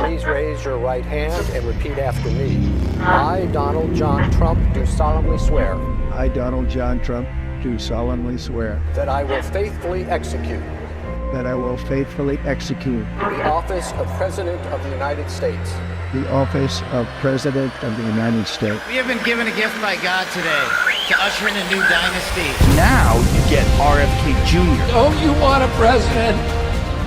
please raise your right hand and repeat after me. I, Donald John Trump, do solemnly swear. I, Donald John Trump, do solemnly swear. That I will faithfully execute. That I will faithfully execute. The office of President of the United States. The office of President of the United States. We have been given a gift by God today to usher in a new dynasty. Now you get RFK Jr. Don't you want a president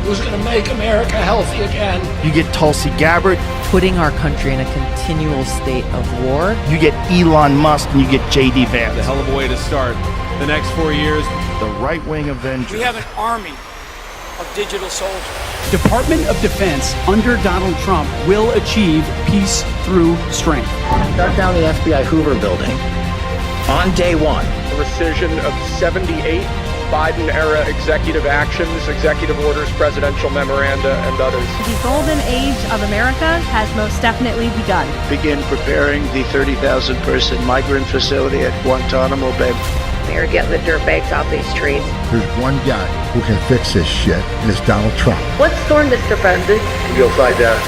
who's going to make America healthy again? You get Tulsi Gabbard. Putting our country in a continual state of war. You get Elon Musk and you get J.D. Vance. A hell of a way to start the next 4 years. The right-wing Avengers. We have an army of digital soldiers. Department of Defense under Donald Trump will achieve peace through strength. Shut down the FBI Hoover building on day one. Rescission of 78 Biden-era executive actions, executive orders, presidential memoranda, and others. The golden age of America has most definitely begun. Begin preparing the 30,000-person migrant facility at Guantanamo Bay. They're getting the dirtbags off these streets. There's one guy who can fix this shit, and it's Donald Trump. What's storm, Mr. President? You'll find out.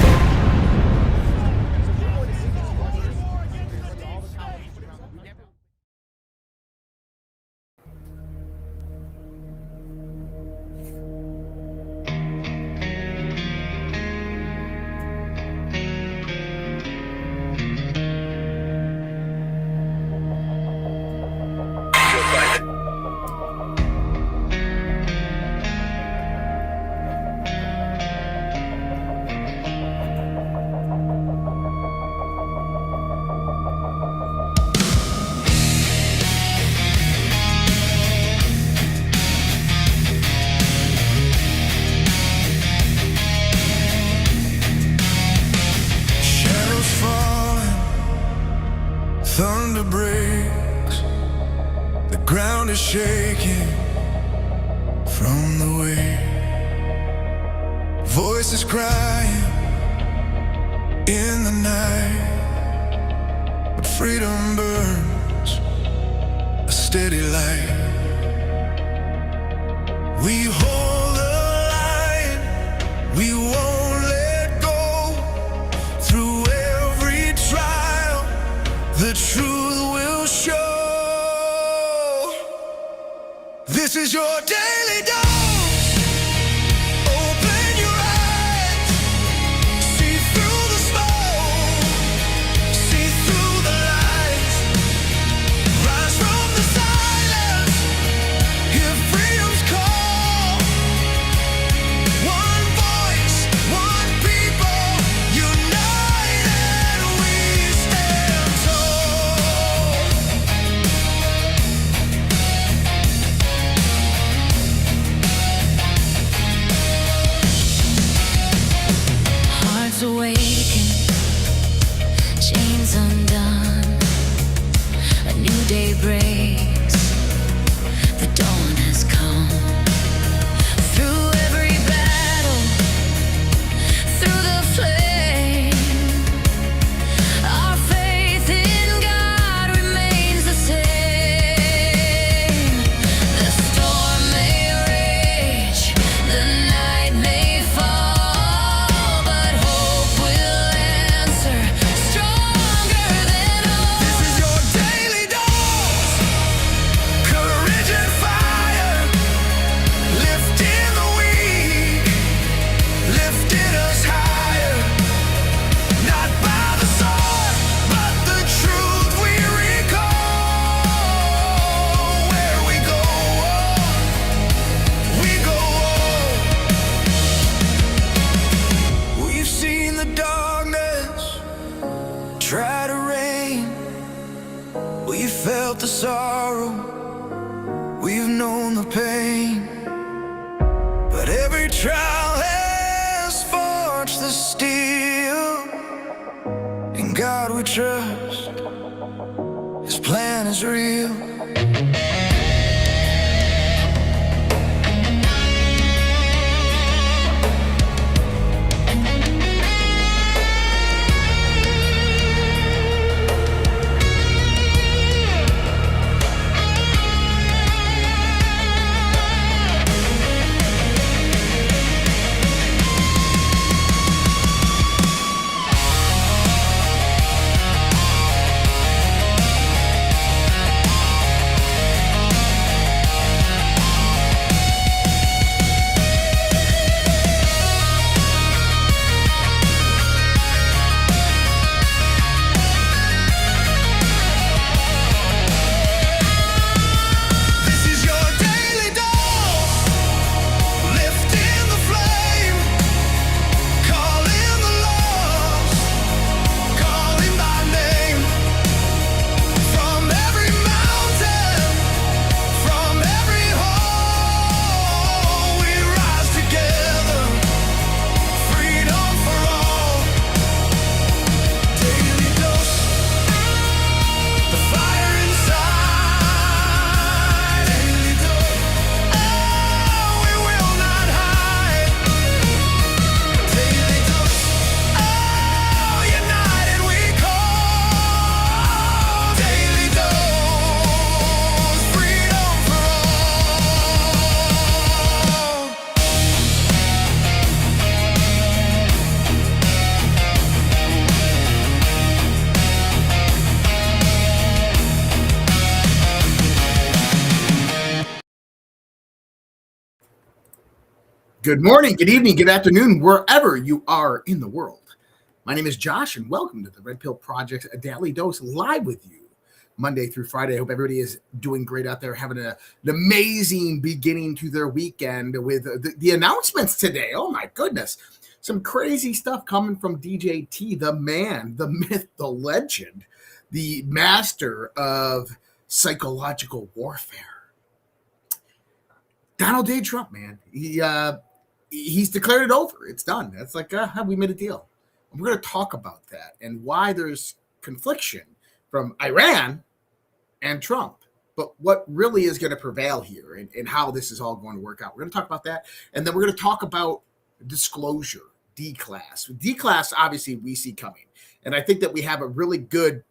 Thunder breaks, the ground is shaking from the weight. Voices crying in the night, but freedom burns a steady light. We hold the line, we won't let go. Through every trial, the truth will show. This is your daily dose. Open your eyes, see through the smoke, see through the lies. Rise from the silence, hear freedom's call. One voice, one people, united we stand tall. Hearts awaken, chains undone. A new day breaks, the dawn has come. Through every battle, through the flame, our faith in God remains the same. The storm may rage, the night may fall, but hope will answer stronger than all. This is your daily dose. Courage and fire, lifting the weak, lifting us higher. Not by the sword, but the truth we recall. Where we go on. We've seen the darkness try to reign. We felt the sorrow, we've known the pain. But every trial has forged the steel. In God we trust, His plan is real. Good morning, good evening, good afternoon, wherever you are in the world. My name is Josh, and welcome to the Red Pill Project, a daily dose live with you Monday through Friday. I hope everybody is doing great out there, having an amazing beginning to their weekend with the announcements today. Oh my goodness. Some crazy stuff coming from DJ T, the man, the myth, the legend, the master of psychological warfare. Donald J. Trump, man. He's declared it over. It's done. That's like, we made a deal. And we're going to talk about that and why there's confliction from Iran and Trump. But what really is going to prevail here and how this is all going to work out. We're going to talk about that. And then we're going to talk about disclosure, Declass. Declass, obviously, we see coming. And I think that we have a really good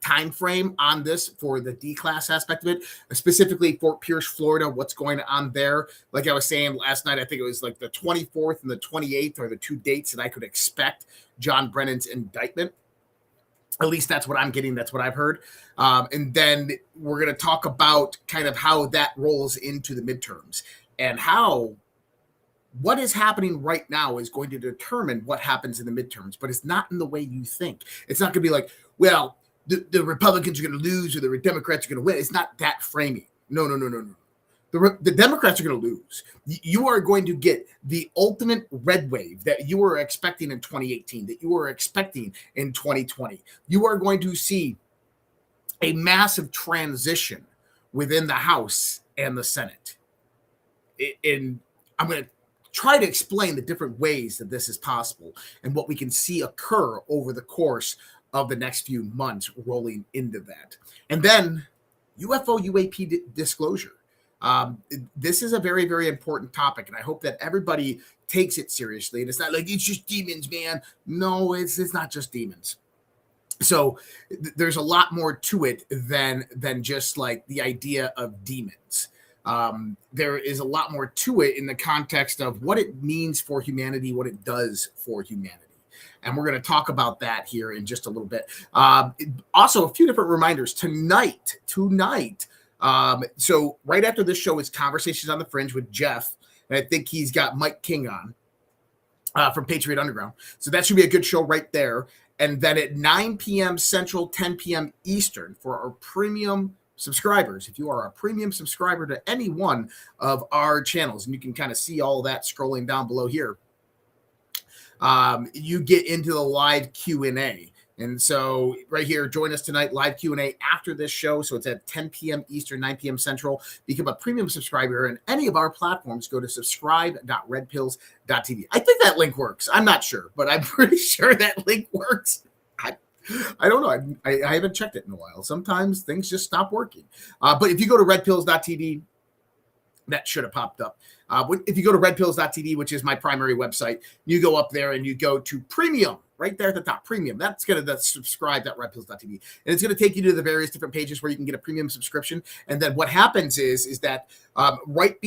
time frame on this for the Declass aspect of it, specifically Fort Pierce, Florida, what's going on there. Like I was saying last night, I think it was like the 24th and the 28th are the two dates that I could expect John Brennan's indictment. At least that's what I'm getting. That's what I've heard. And then we're going to talk about kind of how that rolls into the midterms and how what is happening right now is going to determine what happens in the midterms, but it's not in the way you think. It's not going to be like, well, the Republicans are going to lose or the Democrats are going to win. It's not that framing. No. The Democrats are going to lose. You are going to get the ultimate red wave that you were expecting in 2018, that you were expecting in 2020. You are going to see a massive transition within the House and the Senate. And I'm going to try to explain the different ways that this is possible and what we can see occur over the course of the next few months rolling into that. And then UFO UAP disclosure. This is a very, very important topic, and I hope that everybody takes it seriously. And it's not like, it's just demons, man. No, it's not just demons. So there's a lot more to it than just like the idea of demons. There is a lot more to it in the context of what it means for humanity, what it does for humanity. And we're going to talk about that here in just a little bit. Also, a few different reminders tonight. So right after this show is Conversations on the Fringe with Jeff. And I think he's got Mike King on from Patriot Underground. So that should be a good show right there. And then at 9 p.m. Central, 10 p.m. Eastern for our premium subscribers. If you are a premium subscriber to any one of our channels, and you can kind of see all of that scrolling down below here, you get into the live Q&A. And so right here, join us tonight, live Q&A after this show. So it's at 10 p.m. Eastern, 9 p.m. Central. Become a premium subscriber on any of our platforms. Go to subscribe.redpills.tv. I think that link works. I'm not sure, but I'm pretty sure that link works. I don't know. I haven't checked it in a while. Sometimes things just stop working. But if you go to redpills.tv, that should have popped up. If you go to redpills.tv, which is my primary website, you go up there and you go to premium, right there at the top, premium. That's going to subscribe.redpills.tv. And it's going to take you to the various different pages where you can get a premium subscription. And then what happens is that right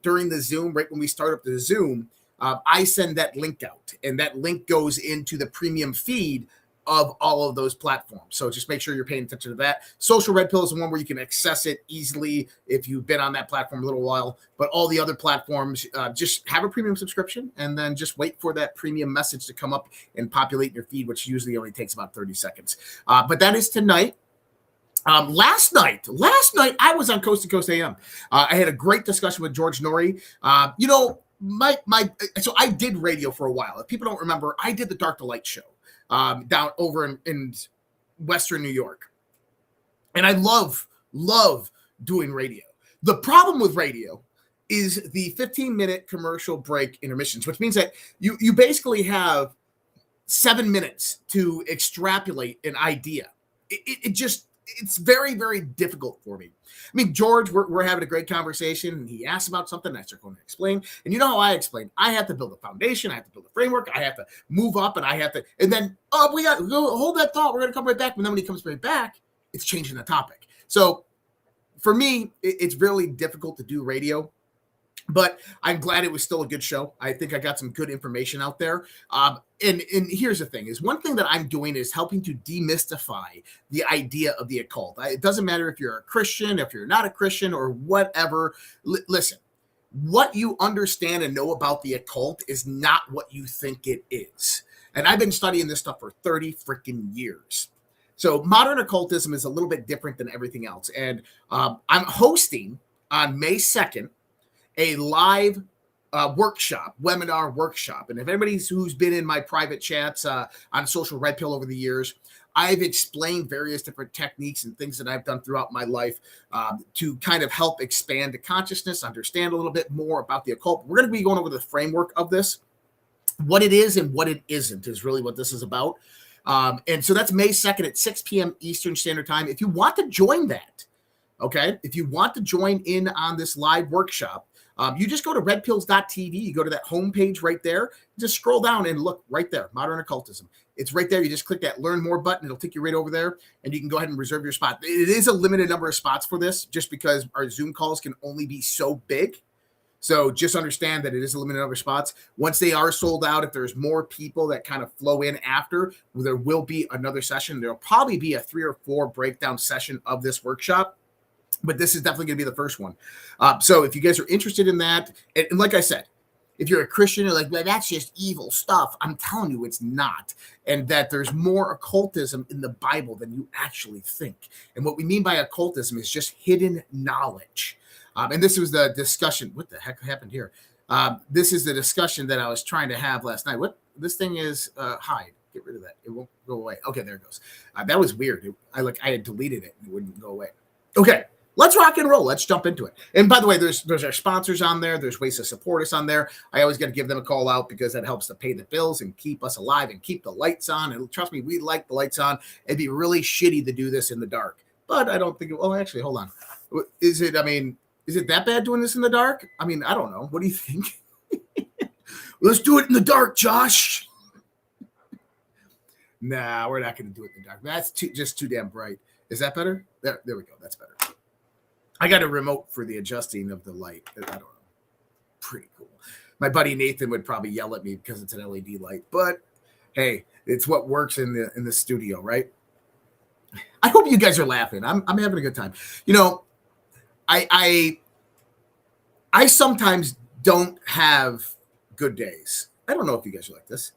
during the Zoom, right when we start up the Zoom, I send that link out. And that link goes into the premium feed of all of those platforms. So just make sure you're paying attention to that. Social Red Pill is the one where you can access it easily if you've been on that platform a little while. But all the other platforms, just have a premium subscription and then just wait for that premium message to come up and populate your feed, which usually only takes about 30 seconds. But that is tonight. Last night, I was on Coast to Coast AM. I had a great discussion with George Norrie. So I did radio for a while. If people don't remember, I did the Dark to Light show. Down over in Western New York. And I love doing radio. The problem with radio is the 15-minute commercial break intermissions, which means that you basically have 7 minutes to extrapolate an idea. It's very, very difficult for me. I mean, George, we're having a great conversation, and he asked about something, and I start going to explain. And you know how I explain? I have to build a foundation, I have to build a framework, I have to move up, and then, we got to hold that thought, we're going to come right back. And then when he comes right back, it's changing the topic. So for me, it's really difficult to do radio. But I'm glad it was still a good show. I think I got some good information out there. And here's the thing: is one thing that I'm doing is helping to demystify the idea of the occult. It doesn't matter if you're a Christian, if you're not a Christian, or whatever. Listen, what you understand and know about the occult is not what you think it is. And I've been studying this stuff for 30 freaking years. So modern occultism is a little bit different than everything else. And I'm hosting on May 2nd a live webinar workshop. And if anybody who's been in my private chats on social Repill over the years, I've explained various different techniques and things that I've done throughout my life to kind of help expand the consciousness, understand a little bit more about the occult. We're going to be going over the framework of this. What it is and what it isn't is really what this is about. And so that's May 2nd at 6 p.m. Eastern Standard Time. If you want to join that, okay, if you want to join in on this live workshop, you just go to redpills.tv. You go to that homepage right there. Just scroll down and look right there, Modern Occultism. It's right there. You just click that Learn More button. It'll take you right over there, and you can go ahead and reserve your spot. It is a limited number of spots for this just because our Zoom calls can only be so big. So just understand that it is a limited number of spots. Once they are sold out, if there's more people that kind of flow in after, there will be another session. There'll probably be a 3 or 4 breakdown session of this workshop, but this is definitely going to be the first one. So if you guys are interested in that, and like I said, if you're a Christian, you're like, well, that's just evil stuff. I'm telling you, it's not. And that there's more occultism in the Bible than you actually think. And what we mean by occultism is just hidden knowledge. And this was the discussion. What the heck happened here? This is the discussion that I was trying to have last night. What this thing is, hide. Get rid of that. It won't go away. Okay, there it goes. That was weird. I had deleted it and it wouldn't go away. Okay, let's rock and roll. Let's jump into it. And by the way, there's our sponsors on there. There's ways to support us on there. I always got to give them a call out because that helps to pay the bills and keep us alive and keep the lights on. And trust me, we like the lights on. It'd be really shitty to do this in the dark. But I don't think. Oh, actually, hold on. Is it? I mean. Is it that bad doing this in the dark? I mean, I don't know. What do you think? Let's do it in the dark, Josh. Nah, we're not going to do it in the dark. That's just too damn bright. Is that better? There we go. That's better. I got a remote for the adjusting of the light. I don't know. Pretty cool. My buddy Nathan would probably yell at me because it's an LED light. But, hey, it's what works in the studio, right? I hope you guys are laughing. I'm having a good time. You know, I sometimes don't have good days. I don't know if you guys are like this.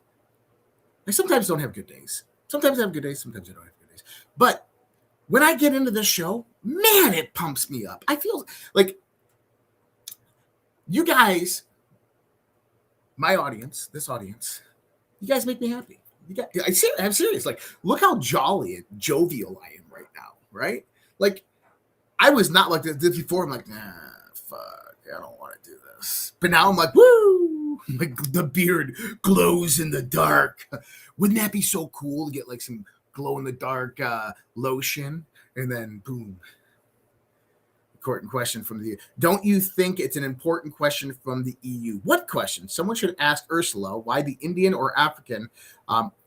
I sometimes don't have good days. Sometimes I have good days. Sometimes I don't have good days. But when I get into this show, man, it pumps me up. I feel like you guys, my audience, this audience, you guys make me happy. I'm serious. Like, look how jolly and jovial I am right now, right? Like, I was not like this before. I'm like, nah, fuck, I don't want to do this. But now I'm like, woo! Like the beard glows in the dark. Wouldn't that be so cool to get like some glow in the dark lotion? And then boom. Important question from the. Don't you think it's an important question from the EU? What question? Someone should ask Ursula why the Indian or African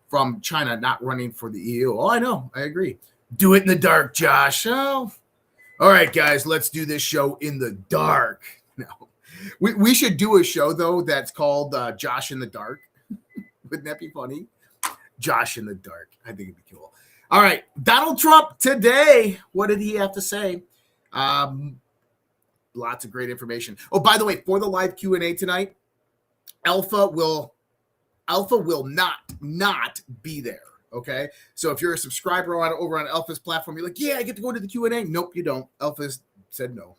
from China not running for the EU. Oh, I know. I agree. Do it in the dark, Josh. Oh. All right, guys, let's do this show in the dark. No, we should do a show, though, that's called Josh in the Dark. Wouldn't that be funny? Josh in the Dark. I think it'd be cool. All right, Donald Trump today. What did he have to say? Lots of great information. Oh, by the way, for the live Q&A tonight, Alpha will not be there. Okay, so if you're a subscriber over on Alpha's platform, you're like, yeah, I get to go to the Q&A. Nope, you don't. Alpha's said no.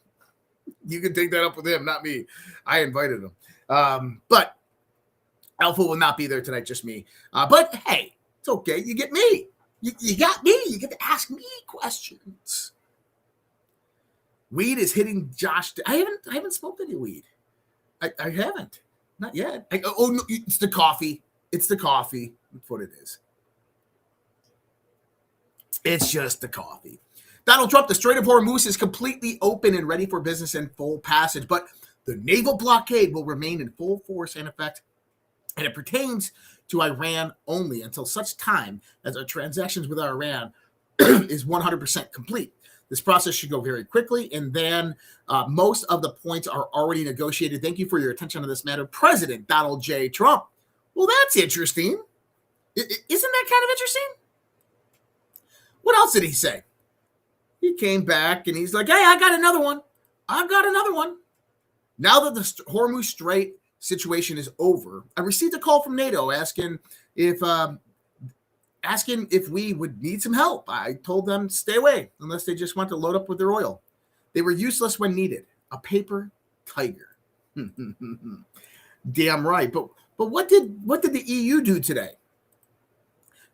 You can take that up with him, not me. I invited him. But Alpha will not be there tonight, just me. But hey, it's okay. You get me. You got me. You get to ask me questions. Weed is hitting Josh. I haven't smoked any weed. I haven't. Not yet. No, it's the coffee. It's the coffee. That's what it is. It's just the coffee. Donald Trump, the Strait of Hormuz is completely open and ready for business and full passage, but the naval blockade will remain in full force and effect, and it pertains to Iran only until such time as our transactions with Iran is 100% complete. This process should go very quickly, and then most of the points are already negotiated. Thank you for your attention on this matter, President Donald J. Trump. Well, that's interesting. Isn't that kind of interesting? What else did he say? He came back and he's like, hey, I got another one. Now that the Hormuz Strait situation is over, I received a call from NATO asking if we would need some help. I told them stay away unless they just want to load up with their oil. They were useless when needed. A paper tiger. Damn right. But what did the EU do today?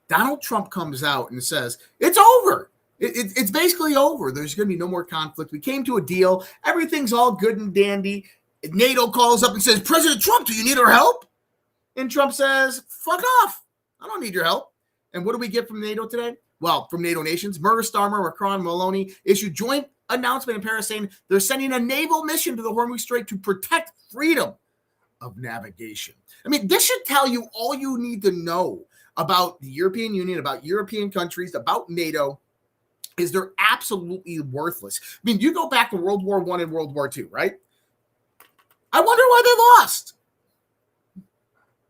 Donald Trump comes out and says, it's over. It's basically over. There's going to be no more conflict. We came to a deal. Everything's all good and dandy. NATO calls up and says, President Trump, do you need our help? And Trump says, fuck off. I don't need your help. And what do we get from NATO today? Well, from NATO nations, Mercer, Starmer, Macron, Maloney issued joint announcement in Paris saying they're sending a naval mission to the Hormuz Strait to protect freedom of navigation. I mean, this should tell you all you need to know about the European Union, about European countries, about NATO, is they're absolutely worthless. I mean, you go back to World War I and World War II, right? I wonder why they lost.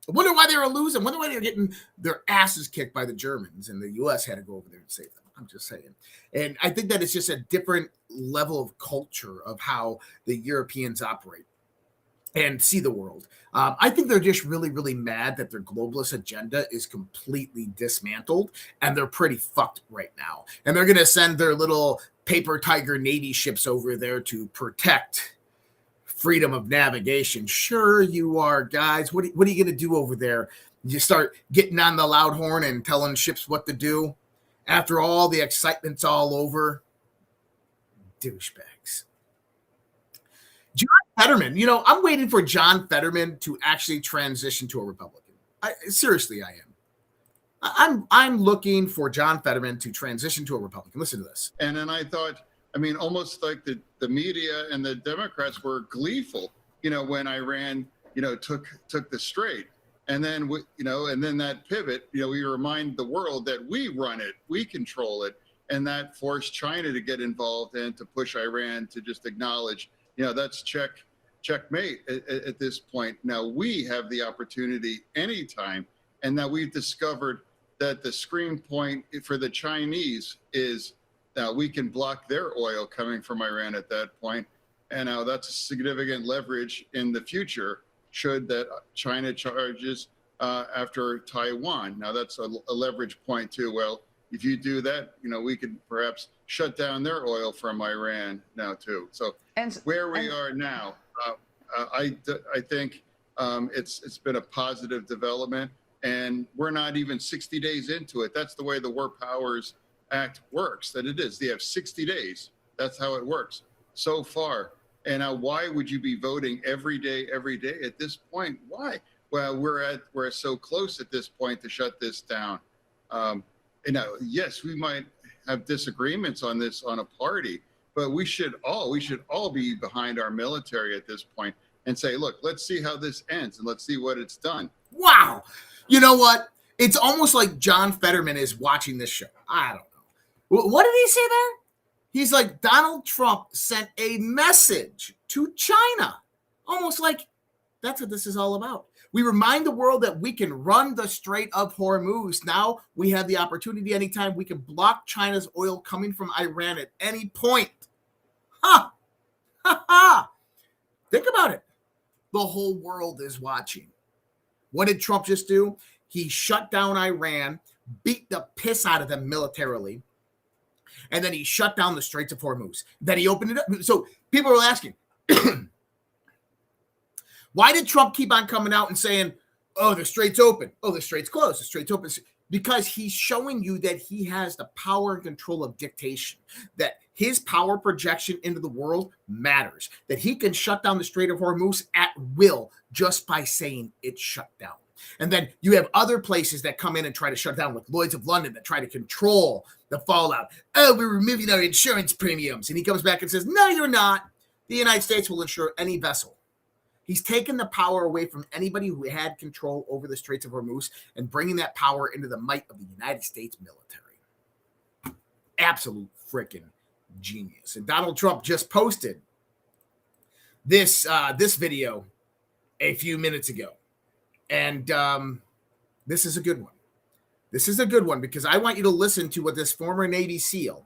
I wonder why they were losing. I wonder why they were getting their asses kicked by the Germans and the U.S. had to go over there and save them. I'm just saying. And I think that it's just a different level of culture of how the Europeans operate and see the world. I think they're just really, really mad that their globalist agenda is completely dismantled, and they're pretty fucked right now. And they're going to send their little paper tiger Navy ships over there to protect freedom of navigation. Sure you are, guys. What are you going to do over there? You start getting on the loud horn and telling ships what to do after all the excitement's all over? Douchebags. John Fetterman, I'm waiting for John Fetterman to actually transition to a Republican. Seriously, I am. I'm looking for John Fetterman to transition to a Republican. Listen to this. And then I thought, almost like the media and the Democrats were gleeful, when Iran, took the strait. And then, and then that pivot, we remind the world that we run it, we control it. And that forced China to get involved and to push Iran to just acknowledge, that's checkmate at this point. Now we have the opportunity anytime. And now we've discovered that the screen point for the Chinese is now we can block their oil coming from Iran at that point. And now that's a significant leverage in the future should that China charges after Taiwan. Now that's a leverage point too. Well, if you do that, we could perhaps shut down their oil from Iran now too. So where we are now, I think it's been a positive development, and we're not even 60 days into it. That's the way the War Powers Act works, that it is. They have 60 days. That's how it works so far. And now why would you be voting every day at this point? Why? Well, we're so close at this point to shut this down. Yes, we might have disagreements on this on a party, but we should all be behind our military at this point and say, look, let's see how this ends and let's see what it's done. Wow. You know what? It's almost like John Fetterman is watching this show. I don't know. What did he say there? He's like, Donald Trump sent a message to China. Almost like that's what this is all about. We remind the world that we can run the Strait of Hormuz. Now we have the opportunity anytime we can block China's oil coming from Iran at any point. Ha! Ha ha! Think about it. The whole world is watching. What did Trump just do? He shut down Iran, beat the piss out of them militarily, and then he shut down the Straits of Hormuz. Then he opened it up. So people are asking, why did Trump keep on coming out and saying, oh, the strait's open. Oh, the strait's closed. The strait's open. Because he's showing you that he has the power and control of dictation, that his power projection into the world matters, that he can shut down the Strait of Hormuz at will just by saying it's shut down. And then you have other places that come in and try to shut down, like Lloyd's of London, that try to control the fallout. Oh, we're removing our insurance premiums. And he comes back and says, no, you're not. The United States will insure any vessel. He's taken the power away from anybody who had control over the Straits of Hormuz and bringing that power into the might of the United States military. Absolute freaking genius. And Donald Trump just posted this video a few minutes ago. And this is a good one. This is a good one because I want you to listen to what this former Navy SEAL,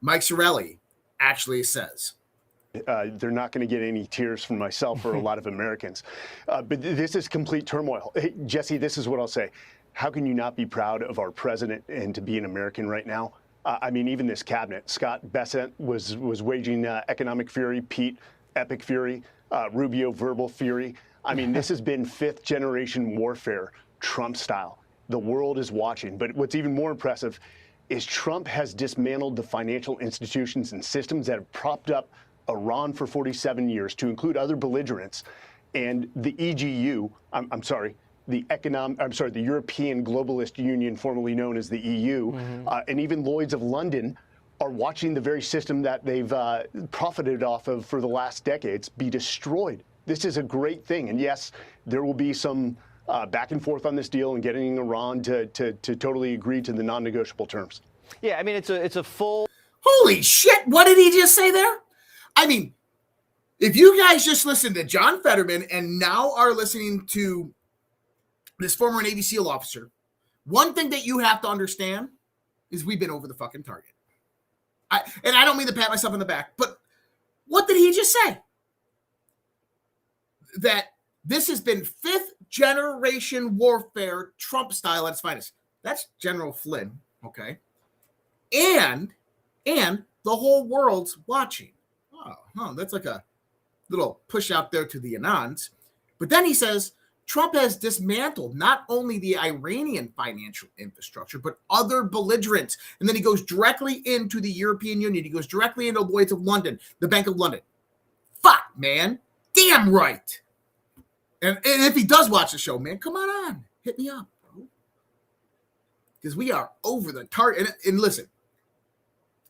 Mike Sorelli, actually says. They're not going to get any tears from myself or a lot of Americans. But this is complete turmoil. Hey, Jesse, this is what I'll say. How can you not be proud of our president and to be an American right now? I mean, even this cabinet, Scott Bessent was waging economic fury, Pete, epic fury, Rubio, verbal fury. I mean, this has been fifth generation warfare, Trump style. The world is watching. But what's even more impressive is Trump has dismantled the financial institutions and systems that have propped up Iran for 47 years, to include other belligerents, and the EGU, the European Globalist Union, formerly known as the EU, and even Lloyd's of London are watching the very system that they've profited off of for the last decades be destroyed. This is a great thing. And yes, there will be some back and forth on this deal and getting Iran to totally agree to the non-negotiable terms. Yeah, I mean, it's a full... Holy shit, what did he just say there? I mean, if you guys just listened to John Fetterman and now are listening to this former Navy SEAL officer, one thing that you have to understand is we've been over the fucking target. And I don't mean to pat myself on the back, but what did he just say? That this has been fifth generation warfare, Trump style at its finest. That's General Flynn, okay? And the whole world's watching. Oh, that's like a little push out there to the Anons. But then he says, Trump has dismantled not only the Iranian financial infrastructure, but other belligerents. And then he goes directly into the European Union. He goes directly into Lloyd's of London, the Bank of London. Fuck, man. Damn right. And if he does watch the show, man, come on. Hit me up, bro. Because we are over the target. And listen,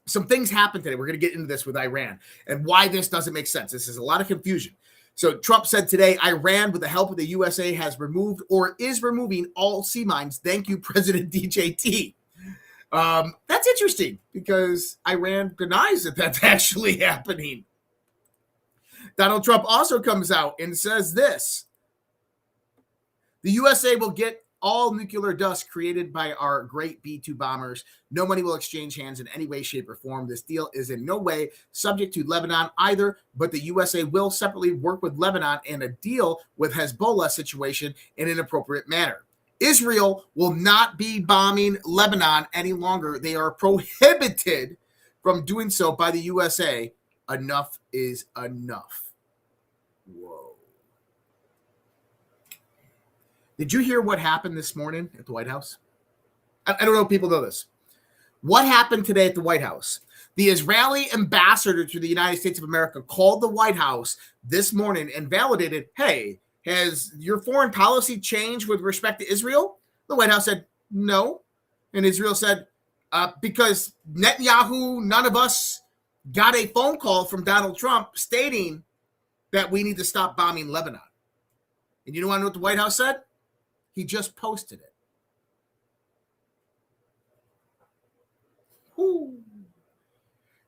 some things happened today. We're going to get into this with Iran and why this doesn't make sense. This is a lot of confusion. So Trump said today, Iran, with the help of the USA, has removed or is removing all sea mines. Thank you, President DJT. That's interesting because Iran denies that that's actually happening. Donald Trump also comes out and says this. The USA will get all nuclear dust created by our great B-2 bombers. No money will exchange hands in any way, shape, or form. This deal is in no way subject to Lebanon either, but the USA will separately work with Lebanon and a deal with Hezbollah situation in an appropriate manner. Israel will not be bombing Lebanon any longer. They are prohibited from doing so by the USA. Enough is enough. Whoa. Did you hear what happened this morning at the White House? I don't know if people know this. What happened today at the White House? The Israeli ambassador to the United States of America called the White House this morning and validated, hey, has your foreign policy changed with respect to Israel? The White House said, no. And Israel said, because Netanyahu, none of us got a phone call from Donald Trump stating that we need to stop bombing Lebanon. And you know what the White House said? He just posted it. Whew.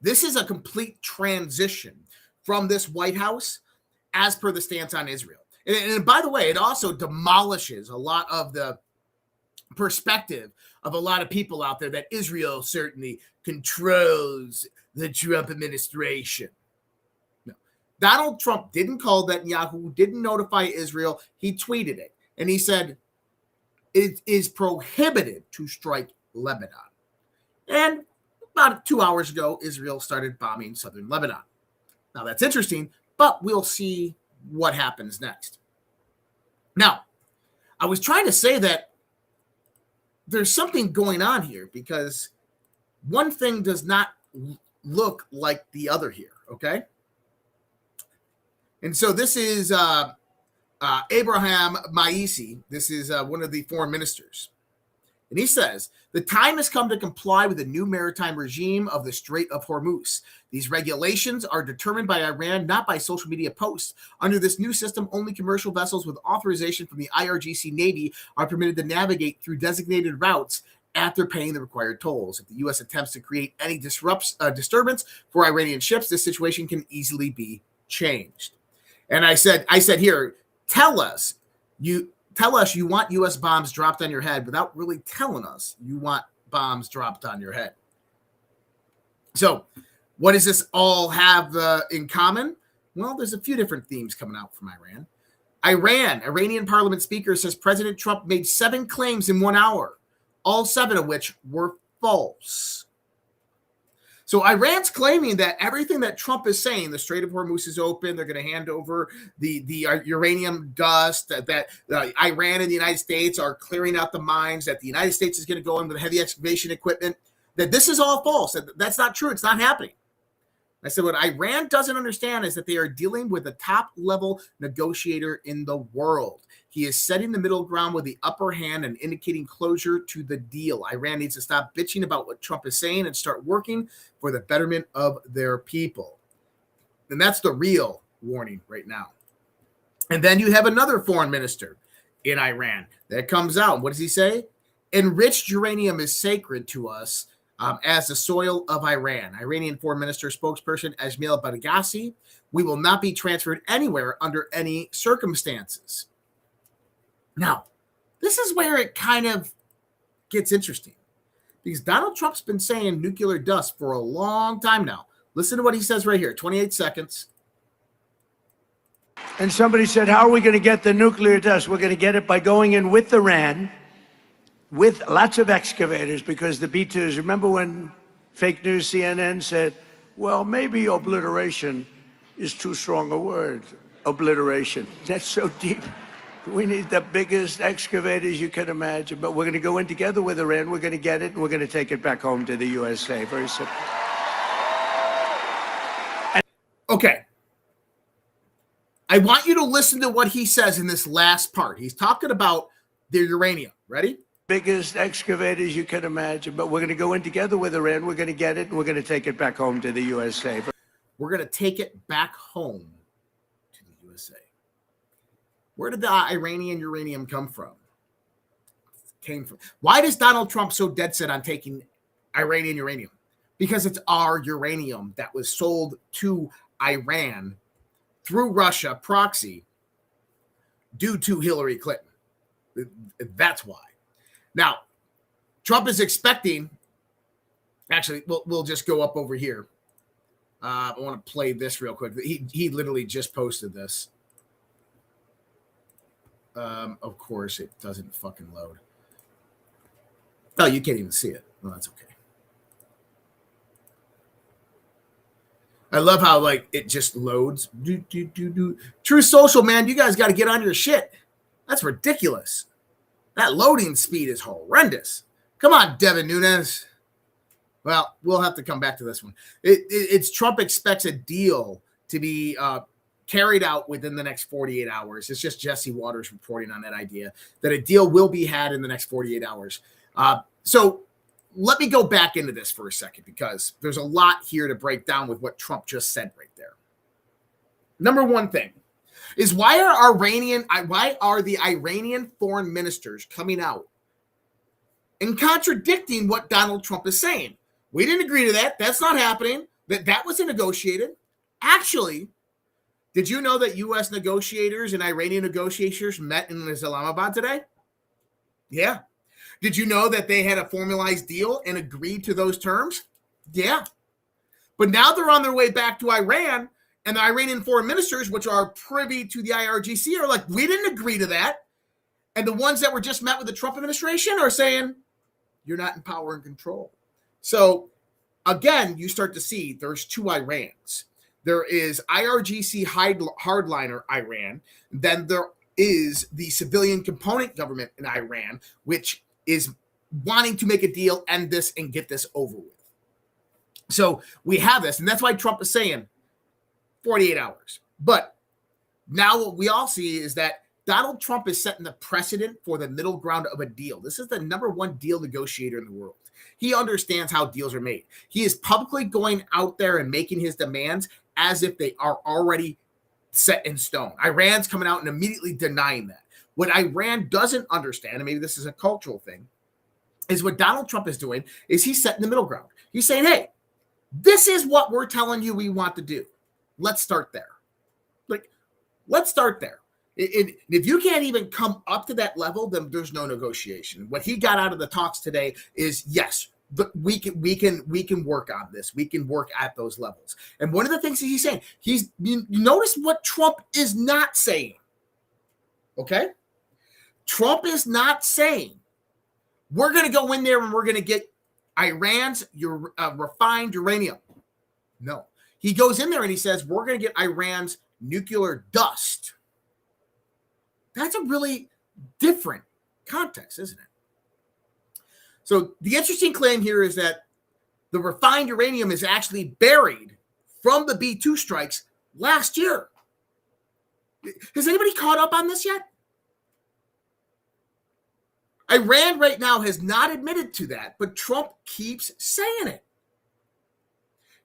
This is a complete transition from this White House as per the stance on Israel. And by the way, it also demolishes a lot of the perspective of a lot of people out there that Israel certainly controls the Trump administration. No. Donald Trump didn't call Netanyahu, didn't notify Israel. He tweeted it. And he said, it is prohibited to strike Lebanon. And about 2 hours ago, Israel started bombing southern Lebanon. Now, that's interesting, but we'll see what happens next. Now, I was trying to say that there's something going on here because one thing does not look like the other here, okay? And so this is Abraham Maisi. This is one of the foreign ministers. And he says, the time has come to comply with the new maritime regime of the Strait of Hormuz. These regulations are determined by Iran, not by social media posts. Under this new system, only commercial vessels with authorization from the IRGC Navy are permitted to navigate through designated routes after paying the required tolls. If the U.S. attempts to create any disturbance for Iranian ships, this situation can easily be changed. And I said here, tell us you want U.S. bombs dropped on your head without really telling us you want bombs dropped on your head. So What does this all have in common? Well, there's a few different themes coming out from Iran. Iranian parliament speaker says President Trump made 7 claims in 1 hour, all 7 of which were false. So Iran's claiming that everything that Trump is saying, the Strait of Hormuz is open, they're going to hand over the uranium dust, that Iran and the United States are clearing out the mines, that the United States is going to go in with heavy excavation equipment, that this is all false. That's not true. It's not happening. I said, what Iran doesn't understand is that they are dealing with the top level negotiator in the world. He is setting the middle ground with the upper hand and indicating closure to the deal. Iran needs to stop bitching about what Trump is saying and start working for the betterment of their people. And that's the real warning right now. And then you have another foreign minister in Iran that comes out. What does he say? Enriched uranium is sacred to us. As the soil of Iran. Iranian Foreign Minister spokesperson Esmail Baghasi, we will not be transferred anywhere under any circumstances. Now, this is where it kind of gets interesting because Donald Trump's been saying nuclear dust for a long time now. Listen to what he says right here, 28 seconds. And somebody said, how are we going to get the nuclear dust? We're going to get it by going in with Iran, with lots of excavators, because the B-2s, remember when fake news CNN said, well, maybe obliteration is too strong a word, obliteration. That's so deep. We need the biggest excavators you can imagine, but we're going to go in together with Iran, we're going to get it, and we're going to take it back home to the USA. Very simple. Okay. I want you to listen to what he says in this last part. He's talking about the uranium. Ready? Biggest excavators you can imagine, but we're going to go in together with Iran. We're going to get it, and we're going to take it back home to the USA. We're going to take it back home to the USA. Where did the Iranian uranium come from? Why is Donald Trump so dead set on taking Iranian uranium? Because it's our uranium that was sold to Iran through Russia proxy due to Hillary Clinton. That's why. Now, Trump is expecting, actually, we'll just go up over here. I want to play this real quick. He literally just posted this. Of course, it doesn't fucking load. Oh, you can't even see it. Well, that's okay. I love how, like, it just loads. True Social, man, you guys got to get on your shit. That's ridiculous. That loading speed is horrendous. Come on, Devin Nunes. Well, we'll have to come back to this one. It's Trump expects a deal to be carried out within the next 48 hours. It's just Jesse Waters reporting on that idea that a deal will be had in the next 48 hours. So let me go back into this for a second because there's a lot here to break down with what Trump just said right there. Number one thing is why are the Iranian foreign ministers coming out and contradicting what Donald Trump is saying? We didn't agree to that. That's not happening. That wasn't negotiated. Actually, did you know that U.S. negotiators and Iranian negotiators met in Islamabad today? Yeah. Did you know that they had a formalized deal and agreed to those terms? Yeah. But now they're on their way back to Iran. And the Iranian foreign ministers, which are privy to the IRGC, are like, we didn't agree to that. And the ones that were just met with the Trump administration are saying, you're not in power and control. So, again, you start to see there's two Irans. There is IRGC hardliner Iran. Then there is the civilian component government in Iran, which is wanting to make a deal, end this, and get this over with. So we have this, and that's why Trump is saying 48 hours. But now what we all see is that Donald Trump is setting the precedent for the middle ground of a deal. This is the number one deal negotiator in the world. He understands how deals are made. He is publicly going out there and making his demands as if they are already set in stone. Iran's coming out and immediately denying that. What Iran doesn't understand, and maybe this is a cultural thing, is what Donald Trump is doing is he's setting the middle ground. He's saying, hey, this is what we're telling you we want to do. Let's start there. Let's start there. If you can't even come up to that level, then there's no negotiation. What he got out of the talks today is, yes, but we can work on this. We can work at those levels. And one of the things that he's saying, you notice what Trump is not saying. Okay? Trump is not saying we're going to go in there and we're going to get Iran's refined uranium. No. He goes in there and he says we're going to get Iran's nuclear dust. That's a really different context, isn't it? So the interesting claim here is that the refined uranium is actually buried from the B-2 strikes last year. Has anybody caught up on this yet? Iran right now has not admitted to that, but Trump keeps saying it.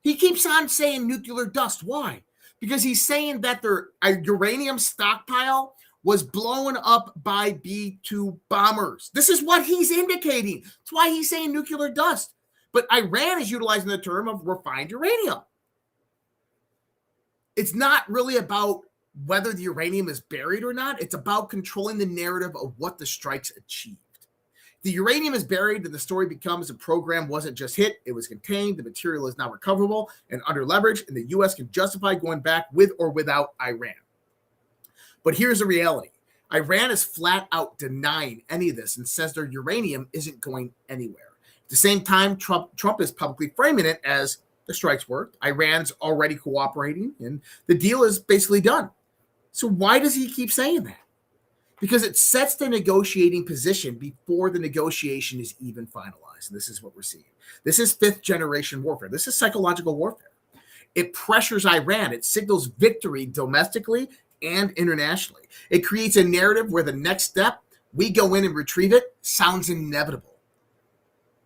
He keeps on saying nuclear dust. Why? Because he's saying that their uranium stockpile was blown up by B-2 bombers. This is what he's indicating. That's why he's saying nuclear dust. But Iran is utilizing the term of refined uranium. It's not really about whether the uranium is buried or not. It's about controlling the narrative of what the strikes achieved. The uranium is buried, and the story becomes the program wasn't just hit, it was contained, the material is now recoverable and under leverage, and the U.S. can justify going back with or without Iran. But here's the reality. Iran is flat out denying any of this and says their uranium isn't going anywhere. At the same time, Trump is publicly framing it as the strikes worked, Iran's already cooperating, and the deal is basically done. So why does he keep saying that? Because it sets the negotiating position before the negotiation is even finalized. And this is what we're seeing. This is fifth generation warfare. This is psychological warfare. It pressures Iran. It signals victory domestically and internationally. It creates a narrative where the next step, we go in and retrieve it, sounds inevitable.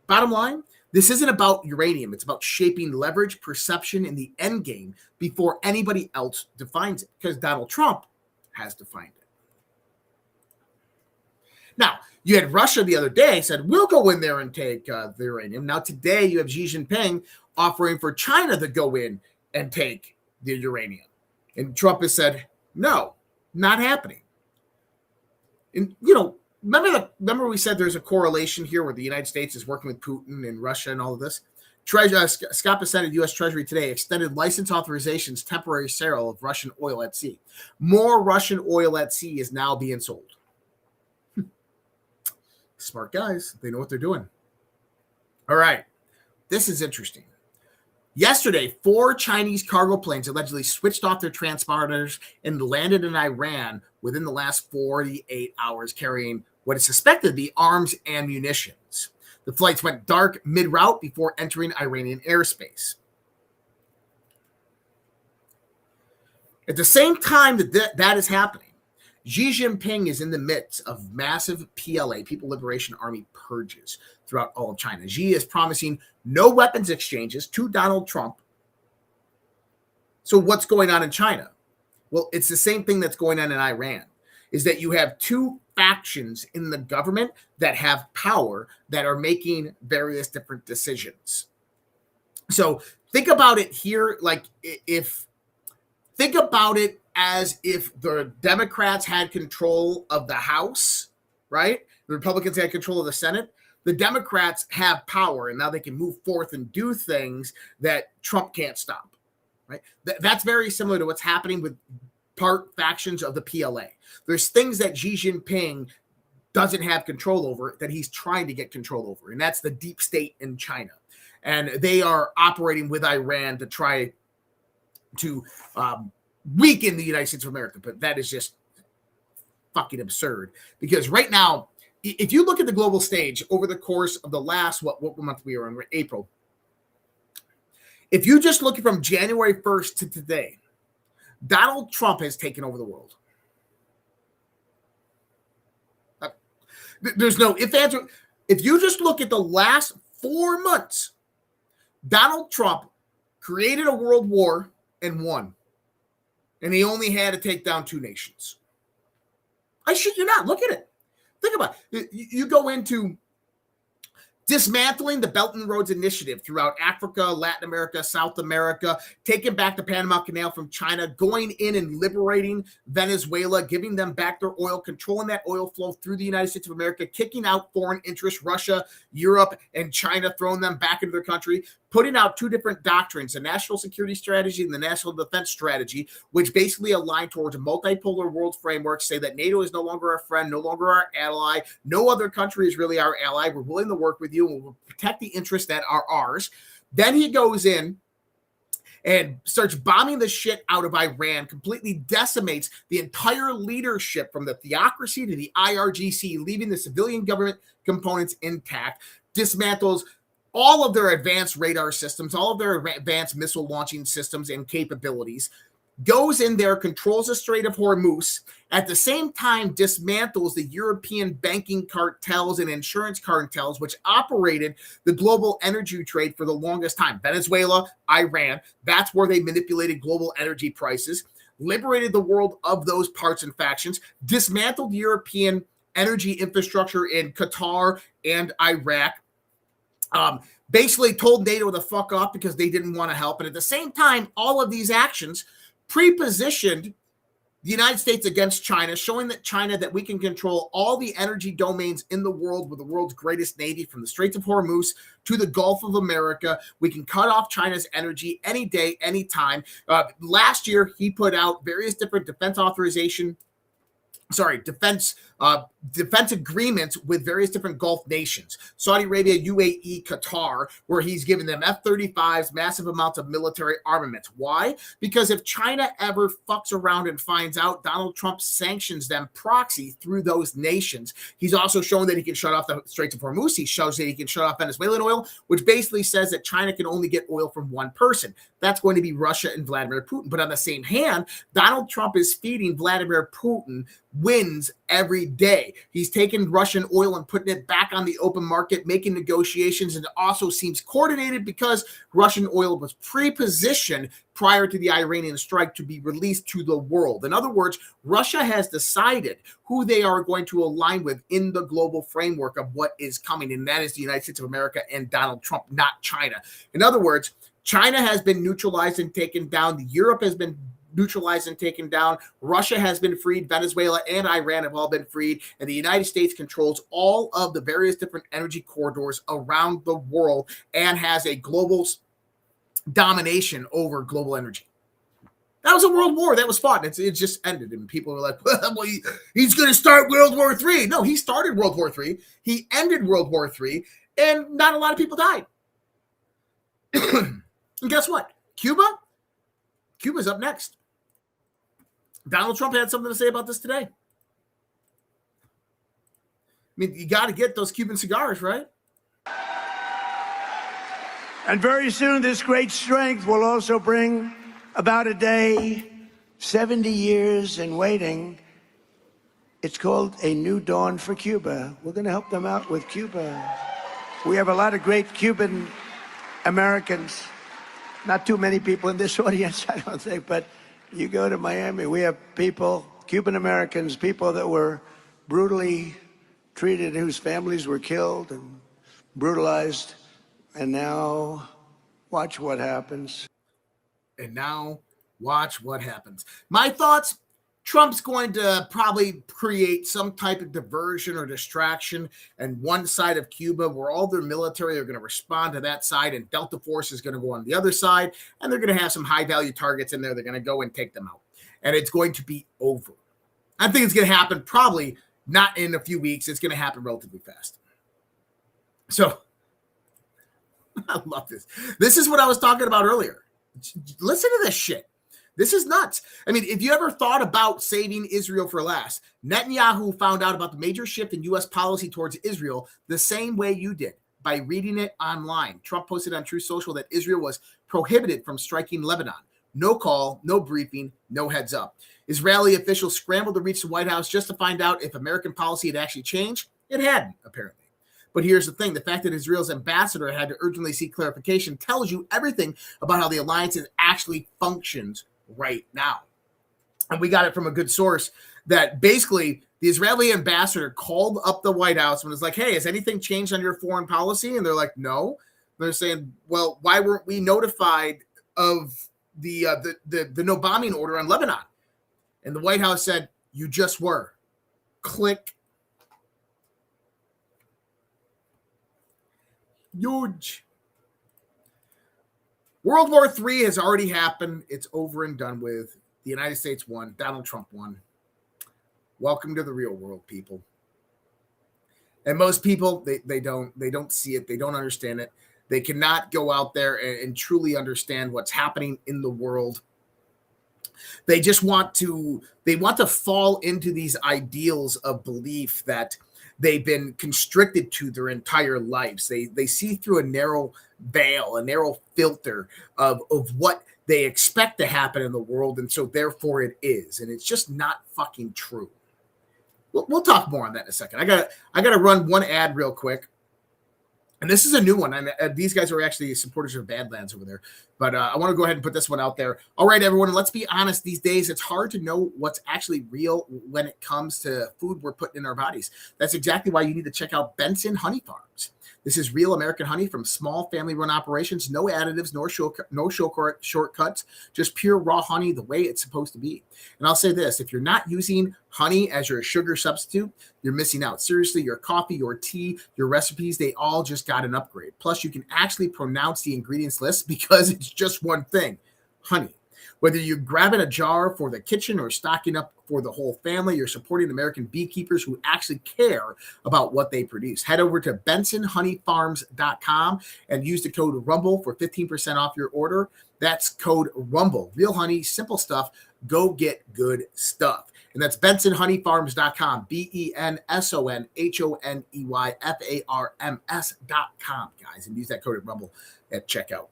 Bottom line, this isn't about uranium. It's about shaping leverage, perception, in the end game before anybody else defines it, because Donald Trump has defined it. Now, you had Russia the other day said, we'll go in there and take the uranium. Now, today you have Xi Jinping offering for China to go in and take the uranium. And Trump has said, no, not happening. And, remember we said there's a correlation here where the United States is working with Putin and Russia and all of this? Scott Bessent, U.S. Treasury today extended license authorizations, temporary sale of Russian oil at sea. More Russian oil at sea is now being sold. Smart guys. They know what they're doing. All right. This is interesting. Yesterday, 4 Chinese cargo planes allegedly switched off their transponders and landed in Iran within the last 48 hours, carrying what is suspected to be arms and munitions. The flights went dark mid-route before entering Iranian airspace. At the same time that is happening, Xi Jinping is in the midst of massive PLA, People Liberation Army, purges throughout all of China. Xi is promising no weapons exchanges to Donald Trump. So what's going on in China? Well, it's the same thing that's going on in Iran, is that you have 2 factions in the government that have power that are making various different decisions. So think about it here, think about it as if the Democrats had control of the House, right? The Republicans had control of the Senate. The Democrats have power, and now they can move forth and do things that Trump can't stop, right? That's very similar to what's happening with part factions of the PLA. There's things that Xi Jinping doesn't have control over that he's trying to get control over, and that's the deep state in China. And they are operating with Iran to try to weaken the United States of America, but that is just fucking absurd. Because right now, if you look at the global stage over the course of the last, what month we were in, April. If you just look from January 1st to today, Donald Trump has taken over the world. There's no ifs, ands, or if you just look at the last 4 months, Donald Trump created a world war and won. And he only had to take down 2 nations. I shit you not. Look at it. Think about it. You go into dismantling the Belt and Roads Initiative throughout Africa, Latin America, South America, taking back the Panama Canal from China, going in and liberating Venezuela, giving them back their oil, controlling that oil flow through the United States of America, kicking out foreign interests, Russia, Europe, and China, throwing them back into their country, putting out two different doctrines, the national security strategy and the national defense strategy, which basically align towards a multipolar world framework, say that NATO is no longer our friend, no longer our ally, no other country is really our ally, we're willing to work with you, and we'll protect the interests that are ours. Then he goes in and starts bombing the shit out of Iran, completely decimates the entire leadership from the theocracy to the IRGC, leaving the civilian government components intact, dismantles all of their advanced radar systems, all of their advanced missile launching systems and capabilities, goes in there, controls the Strait of Hormuz, at the same time dismantles the European banking cartels and insurance cartels, which operated the global energy trade for the longest time. Venezuela, Iran, that's where they manipulated global energy prices, liberated the world of those parts and factions, dismantled European energy infrastructure in Qatar and Iraq, basically told NATO to fuck off because they didn't want to help. And at the same time, all of these actions pre-positioned the United States against China, showing that we can control all the energy domains in the world with the world's greatest navy, from the Straits of Hormuz to the Gulf of America. We can cut off China's energy any day, any time. Last year, he put out various different defense agreements with various different Gulf nations, Saudi Arabia, UAE, Qatar, where he's given them F-35s, massive amounts of military armaments. Why? Because if China ever fucks around and finds out, Donald Trump sanctions them proxy through those nations. He's also shown that he can shut off the Straits of Hormuz. He shows that he can shut off Venezuelan oil, which basically says that China can only get oil from one person. That's going to be Russia and Vladimir Putin. But on the same hand, Donald Trump is feeding Vladimir Putin wins every day. He's taken Russian oil and putting it back on the open market, making negotiations, and it also seems coordinated because Russian oil was pre-positioned prior to the Iranian strike to be released to the world. In other words, Russia has decided who they are going to align with in the global framework of what is coming, and that is the United States of America and Donald Trump, not China. In other words, China has been neutralized and taken down. Europe has been neutralized and taken down. Russia has been freed. Venezuela and Iran have all been freed. And the United States controls all of the various different energy corridors around the world and has a global domination over global energy. That was a world war that was fought. It just ended. And people were like, well, he's going to start World War III. No, he started World War III. He ended World War III. And not a lot of people died. And guess what? Cuba's up next. Donald Trump had something to say about this today. I mean, you got to get those Cuban cigars, right? And very soon, this great strength will also bring about a day, 70 years in waiting. It's called A New Dawn for Cuba. We're going to help them out with Cuba. We have a lot of great Cuban Americans. Not too many people in this audience, I don't think, but you go to Miami, we have people, Cuban Americans, people that were brutally treated, whose families were killed and brutalized, and now watch what happens. My thoughts, Trump's going to probably create some type of diversion or distraction and one side of Cuba where all their military are going to respond to that side, and Delta Force is going to go on the other side, and they're going to have some high-value targets in there. They're going to go and take them out, and it's going to be over. I think it's going to happen probably not in a few weeks. It's going to happen relatively fast. So I love this. This is what I was talking about earlier. Listen to this shit. This is nuts. I mean, if you ever thought about saving Israel for last, Netanyahu found out about the major shift in U.S. policy towards Israel the same way you did, by reading it online. Trump posted on Truth Social that Israel was prohibited from striking Lebanon. No call, no briefing, no heads up. Israeli officials scrambled to reach the White House just to find out if American policy had actually changed. It hadn't, apparently. But here's the thing. The fact that Israel's ambassador had to urgently seek clarification tells you everything about how the alliance actually functions right now. And we got it from a good source that basically the Israeli ambassador called up the White House and was like, hey, has anything changed on your foreign policy? And they're like, no. They're saying, well, why weren't we notified of the no bombing order on Lebanon? And the White House said, you just were. Click. Huge. World War III has already happened. It's over and done with. The United States won. Donald Trump won. Welcome to the real world, people. And most people, they don't see it. They don't understand it. They cannot go out there and truly understand what's happening in the world. They just want to fall into these ideals of belief that they've been constricted to their entire lives. They see through a narrow veil, a narrow filter of what they expect to happen in the world, and so therefore it is. And it's just not fucking true. We'll talk more on that in a second. I gotta run one ad real quick. And this is a new one. And these guys are actually supporters of Badlands over there. But I want to go ahead and put this one out there. All right, everyone, let's be honest. These days, it's hard to know what's actually real when it comes to food we're putting in our bodies. That's exactly why you need to check out Benson Honey Farms. This is real American honey from small family-run operations. No additives, no shortcuts, just pure raw honey the way it's supposed to be. And I'll say this, if you're not using honey as your sugar substitute, you're missing out. Seriously, your coffee, your tea, your recipes, they all just got an upgrade. Plus, you can actually pronounce the ingredients list because it's just one thing, honey. Whether you're grabbing a jar for the kitchen or stocking up for the whole family, you're supporting American beekeepers who actually care about what they produce. Head over to bensonhoneyfarms.com and use the code RUMBLE for 15% off your order. That's code RUMBLE. Real honey, simple stuff. Go get good stuff. And that's bensonhoneyfarms.com, bensonhoneyfarms.com, guys. And use that code RUMBLE at checkout.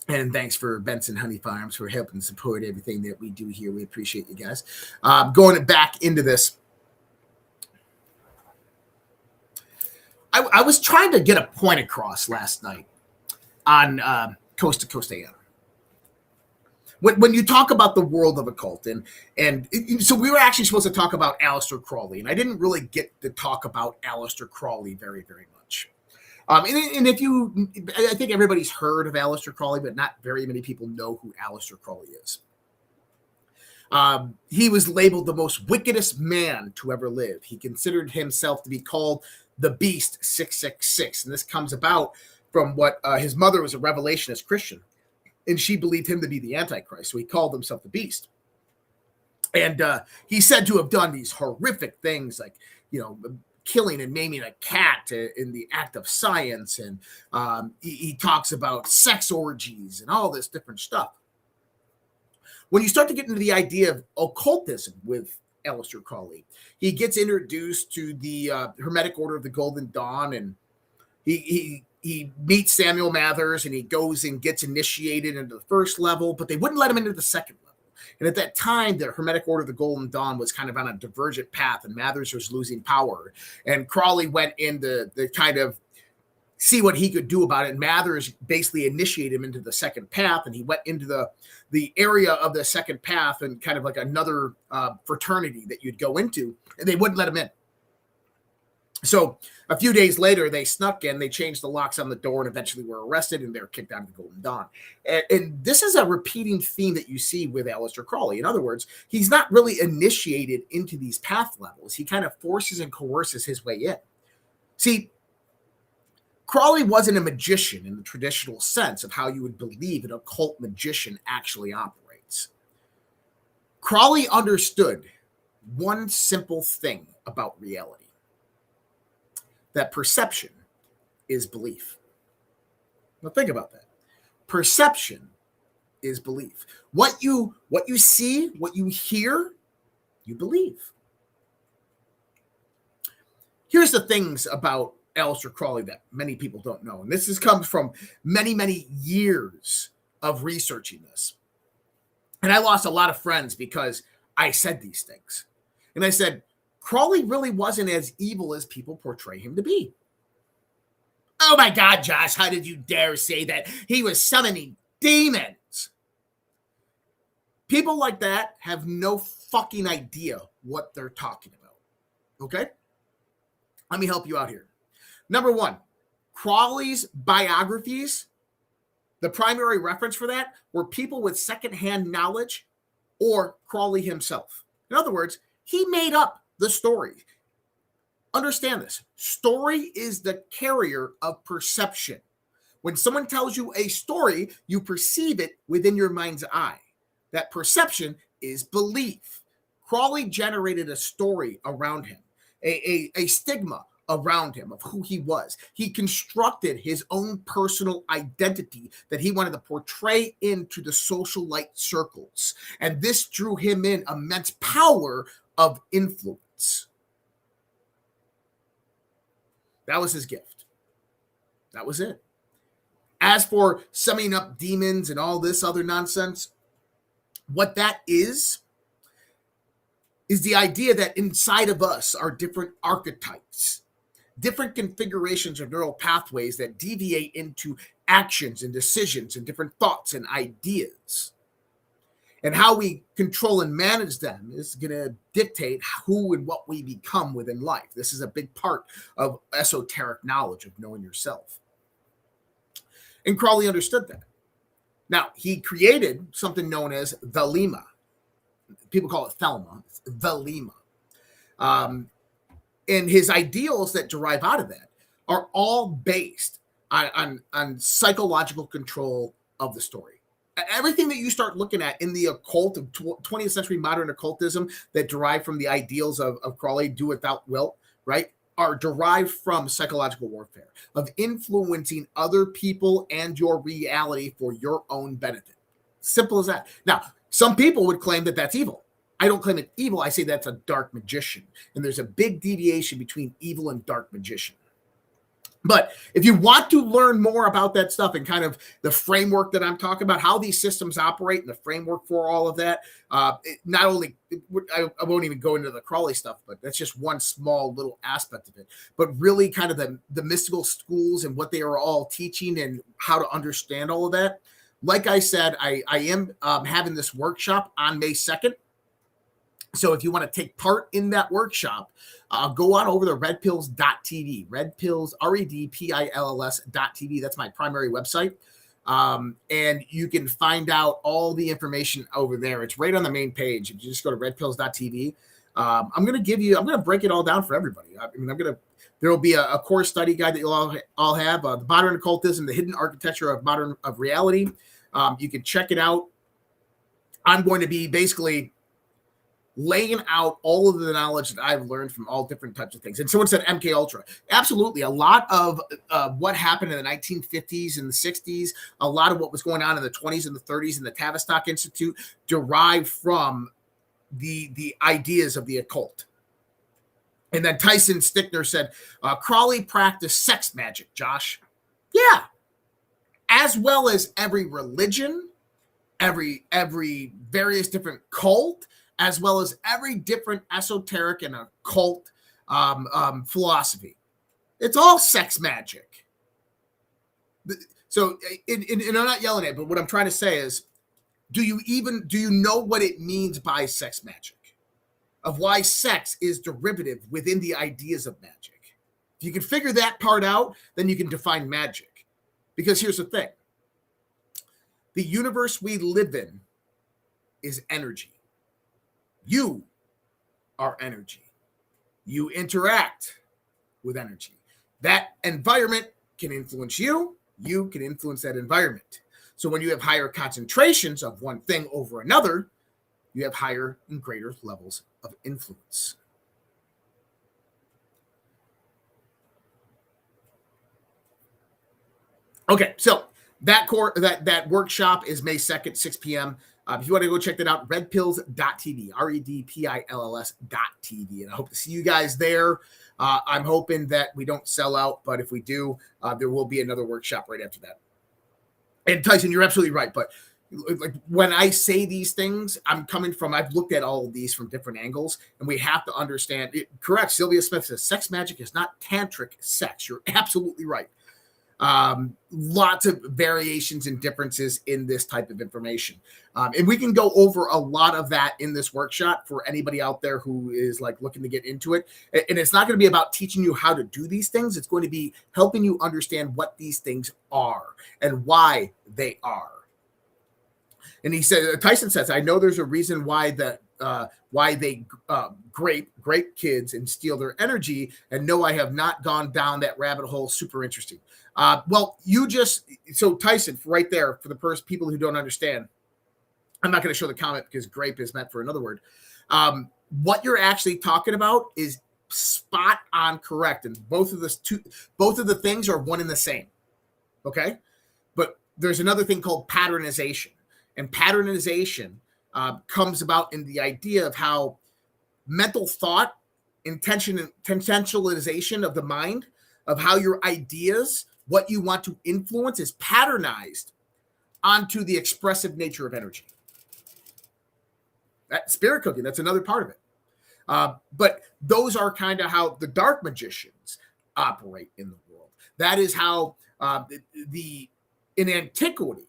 And thanks for Benson Honey Farms for helping support everything that we do here. We appreciate you guys. Going back into this, I was trying to get a point across last night on Coast to Coast AM. When you talk about the world of occult, and so we were actually supposed to talk about Aleister Crowley, and I didn't really get to talk about Aleister Crowley very, very much. And if I think everybody's heard of Aleister Crowley, but not very many people know who Aleister Crowley is. He was labeled the most wickedest man to ever live. He considered himself to be called the Beast 666. And this comes about from what his mother was a Revelationist Christian, and she believed him to be the Antichrist. So he called himself the Beast. And he's said to have done these horrific things like, killing and maiming a cat in the act of science. And he talks about sex orgies and all this different stuff. When you start to get into the idea of occultism with Aleister Crowley, he gets introduced to the Hermetic Order of the Golden Dawn, and he meets Samuel Mathers, and he goes and gets initiated into the first level, but they wouldn't let him into the second level. And at that time, the Hermetic Order of the Golden Dawn was kind of on a divergent path, and Mathers was losing power. And Crowley went in to kind of see what he could do about it. And Mathers basically initiated him into the second path, and he went into the area of the second path and kind of like another fraternity that you'd go into, and they wouldn't let him in. So a few days later, they snuck in, they changed the locks on the door, and eventually were arrested, and they were kicked out of the Golden Dawn. And this is a repeating theme that you see with Aleister Crowley. In other words, he's not really initiated into these path levels. He kind of forces and coerces his way in. See, Crowley wasn't a magician in the traditional sense of how you would believe an occult magician actually operates. Crowley understood one simple thing about reality: that perception is belief. Now think about that. Perception is belief. What you see, what you hear, you believe. Here's the things about Aleister Crowley that many people don't know. And this comes from many, many years of researching this. And I lost a lot of friends because I said these things. And I said, Crowley really wasn't as evil as people portray him to be. Oh my God, Josh, how did you dare say that? He was summoning demons. People like that have no fucking idea what they're talking about. Okay? Let me help you out here. Number one, Crowley's biographies, the primary reference for that were people with secondhand knowledge or Crowley himself. In other words, he made up the story. Understand this. Story is the carrier of perception. When someone tells you a story, you perceive it within your mind's eye. That perception is belief. Crowley generated a story around him, a stigma around him of who he was. He constructed his own personal identity that he wanted to portray into the social light circles. And this drew him in immense power of influence. That was his gift. That was it. As for summing up demons and all this other nonsense, what that is the idea that inside of us are different archetypes, different configurations of neural pathways that deviate into actions and decisions and different thoughts and ideas. And how we control and manage them is going to dictate who and what we become within life. This is a big part of esoteric knowledge of knowing yourself. And Crowley understood that. Now, he created something known as the Lima. People call it Thelma. It's the Lima. And his ideals that derive out of that are all based on psychological control of the story. Everything that you start looking at in the occult of 20th century modern occultism that derive from the ideals of Crowley, do without will, right, are derived from psychological warfare, of influencing other people and your reality for your own benefit. Simple as that. Now, some people would claim that that's evil. I don't claim it evil. I say that's a dark magician. And there's a big deviation between evil and dark magician. But if you want to learn more about that stuff and kind of the framework that I'm talking about, how these systems operate and the framework for all of that, I won't even go into the Crowley stuff, but that's just one small little aspect of it. But really kind of the mystical schools and what they are all teaching and how to understand all of that. Like I said, I am having this workshop on May 2nd. So if you want to take part in that workshop, go on over to redpills.tv, redpills, redpills.tv. That's my primary website. And you can find out all the information over there. It's right on the main page. If you just go to redpills.tv, I'm going to break it all down for everybody. I mean, there will be a core study guide that you'll all have, the modern occultism, the hidden architecture of reality. You can check it out. I'm going to be basically laying out all of the knowledge that I've learned from all different types of things. And someone said MK Ultra. Absolutely. A lot of what happened in the 1950s and the 60s, a lot of what was going on in the 20s and the 30s in the Tavistock Institute derived from the ideas of the occult. And then Tyson Stickner said, Crowley practiced sex magic, Josh. Yeah. As well as every religion, every various different cult, as well as every different esoteric and occult philosophy. It's all sex magic. So, and I'm not yelling at it, but what I'm trying to say is, do you know what it means by sex magic? Of why sex is derivative within the ideas of magic. If you can figure that part out, then you can define magic. Because here's the thing. The universe we live in is energy. You are energy. You interact with energy. That environment can influence you. You can influence that environment. So when you have higher concentrations of one thing over another, you have higher and greater levels of influence. Okay, so that workshop is May 2nd, 6 p.m. If you want to go check that out, redpills.tv, redpills.tv. And I hope to see you guys there. I'm hoping that we don't sell out, but if we do, there will be another workshop right after that. And Tyson, you're absolutely right. But like when I say these things, I've looked at all of these from different angles, and we have to understand it. Correct. Sylvia Smith says sex magic is not tantric sex. You're absolutely right. Lots of variations and differences in this type of information. And we can go over a lot of that in this workshop for anybody out there who is like looking to get into it. And it's not going to be about teaching you how to do these things. It's going to be helping you understand what these things are and why they are. And he said, Tyson says, I know there's a reason why they grape kids and steal their energy. And no, I have not gone down that rabbit hole. Super interesting. So Tyson, right there, for the first people who don't understand, I'm not going to show the comment because grape is meant for another word. What you're actually talking about is spot on correct. And both of the things are one and the same. Okay. But there's another thing called patternization. And patternization comes about in the idea of how mental thought, intentionalization of the mind, of how your ideas, what you want to influence is patternized onto the expressive nature of energy. That spirit cooking, that's another part of it. But those are kind of how the dark magicians operate in the world. That is how in antiquity,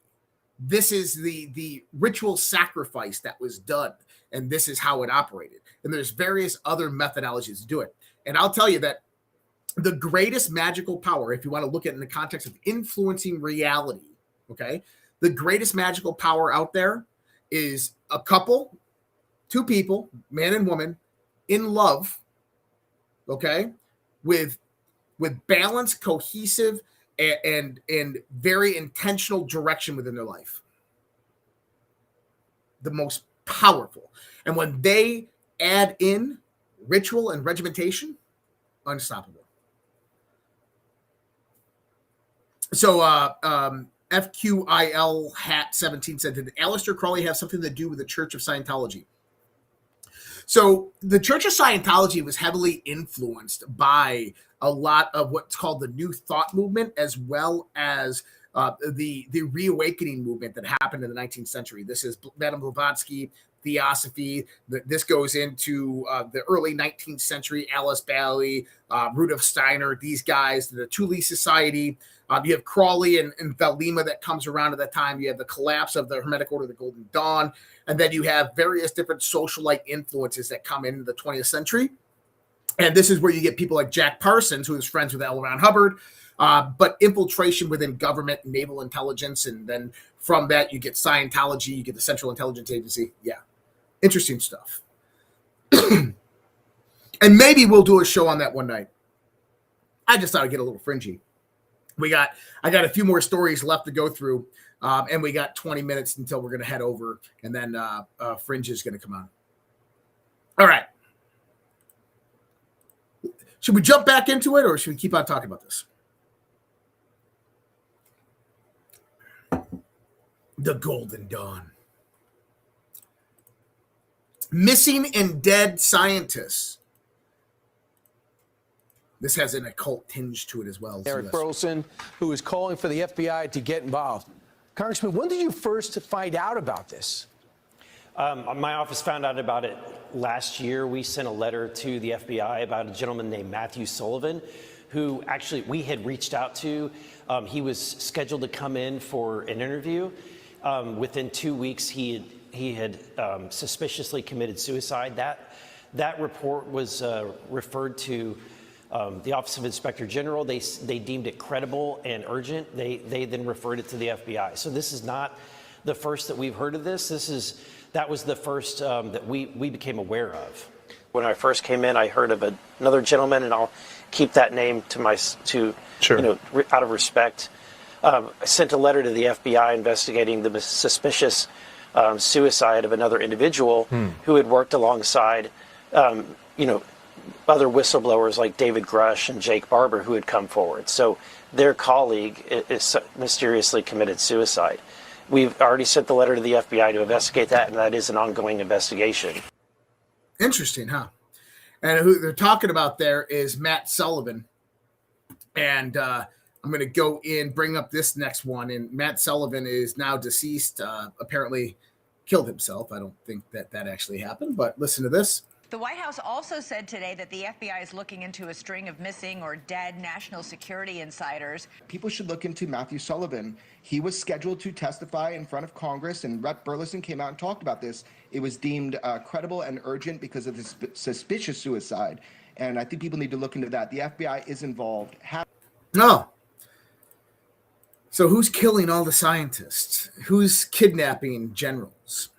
this is the ritual sacrifice that was done, and this is how it operated. And there's various other methodologies to do it. And I'll tell you that the greatest magical power, if you want to look at it in the context of influencing reality, okay, the greatest magical power out there is a couple, two people, man and woman, in love, okay, with balanced, cohesive, and very intentional direction within their life. The most powerful. And when they add in ritual and regimentation, unstoppable. So FQIL Hat 17 said, did Aleister Crowley have something to do with the Church of Scientology? So the Church of Scientology was heavily influenced by a lot of what's called the New Thought movement, as well as the reawakening movement that happened in the 19th century. This is Madame Blavatsky, Theosophy. This goes into the early 19th century, Alice Bailey, Rudolf Steiner, these guys, the Thule Society. You have Crowley and Thelema that comes around at that time. You have the collapse of the Hermetic Order of the Golden Dawn. And then you have various different socialite influences that come into the 20th century. And this is where you get people like Jack Parsons, who is friends with L. Ron Hubbard, but infiltration within government and naval intelligence. And then from that, you get Scientology, you get the Central Intelligence Agency. Yeah, interesting stuff. And maybe we'll do a show on that one night. I just thought I'd get a little fringy. I got a few more stories left to go through, and we got 20 minutes until we're going to head over, and then Fringe is going to come on. All right. Should we jump back into it, or should we keep on talking about this? The Golden Dawn. Missing and dead scientists. This has an occult tinge to it as well. Eric Burleson, who is calling for the FBI to get involved. Congressman, when did you first find out about this? My office found out about it last year. We sent a letter to the FBI about a gentleman named Matthew Sullivan, who actually we had reached out to. He was scheduled to come in for an interview. Within 2 weeks, he had suspiciously committed suicide. That report was referred to the Office of Inspector General. They deemed it credible and urgent. They then referred it to the FBI. So this is not the first that we've heard of this. That was the first that we became aware of. When I first came in, I heard of another gentleman, and I'll keep that name to sure. Out of respect. I sent a letter to the FBI investigating the suspicious suicide of another individual who had worked alongside, other whistleblowers like David Grush and Jake Barber who had come forward. So their colleague is mysteriously committed suicide. We've already sent the letter to the FBI to investigate that, and that is an ongoing investigation. Interesting, huh? And who they're talking about there is Matt Sullivan. And I'm going to go in, bring up this next one. And Matt Sullivan is now deceased, apparently killed himself. I don't think that actually happened, but listen to this. The White House also said today that the FBI is looking into a string of missing or dead national security insiders. People should look into Matthew Sullivan. He was scheduled to testify in front of Congress, and Rep. Burleson came out and talked about this. It was deemed credible and urgent because of this suspicious suicide, and I think people need to look into that. The FBI is involved. No. So who's killing all the scientists? Who's kidnapping generals?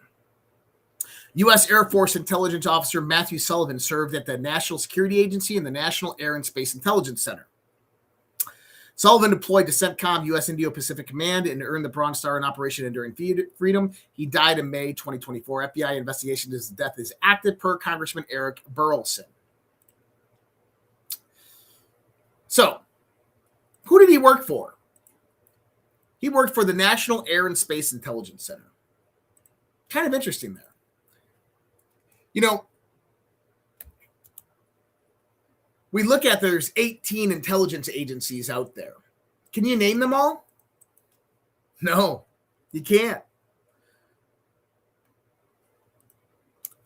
U.S. Air Force Intelligence Officer Matthew Sullivan served at the National Security Agency and the National Air and Space Intelligence Center. Sullivan deployed to CENTCOM, U.S. Indo-Pacific Command, and earned the Bronze Star in Operation Enduring Freedom. He died in May 2024. FBI investigation into his death is active, per Congressman Eric Burleson. So, who did he work for? He worked for the National Air and Space Intelligence Center. Kind of interesting there. You know, we look at there's 18 intelligence agencies out there. Can you name them all? No, you can't.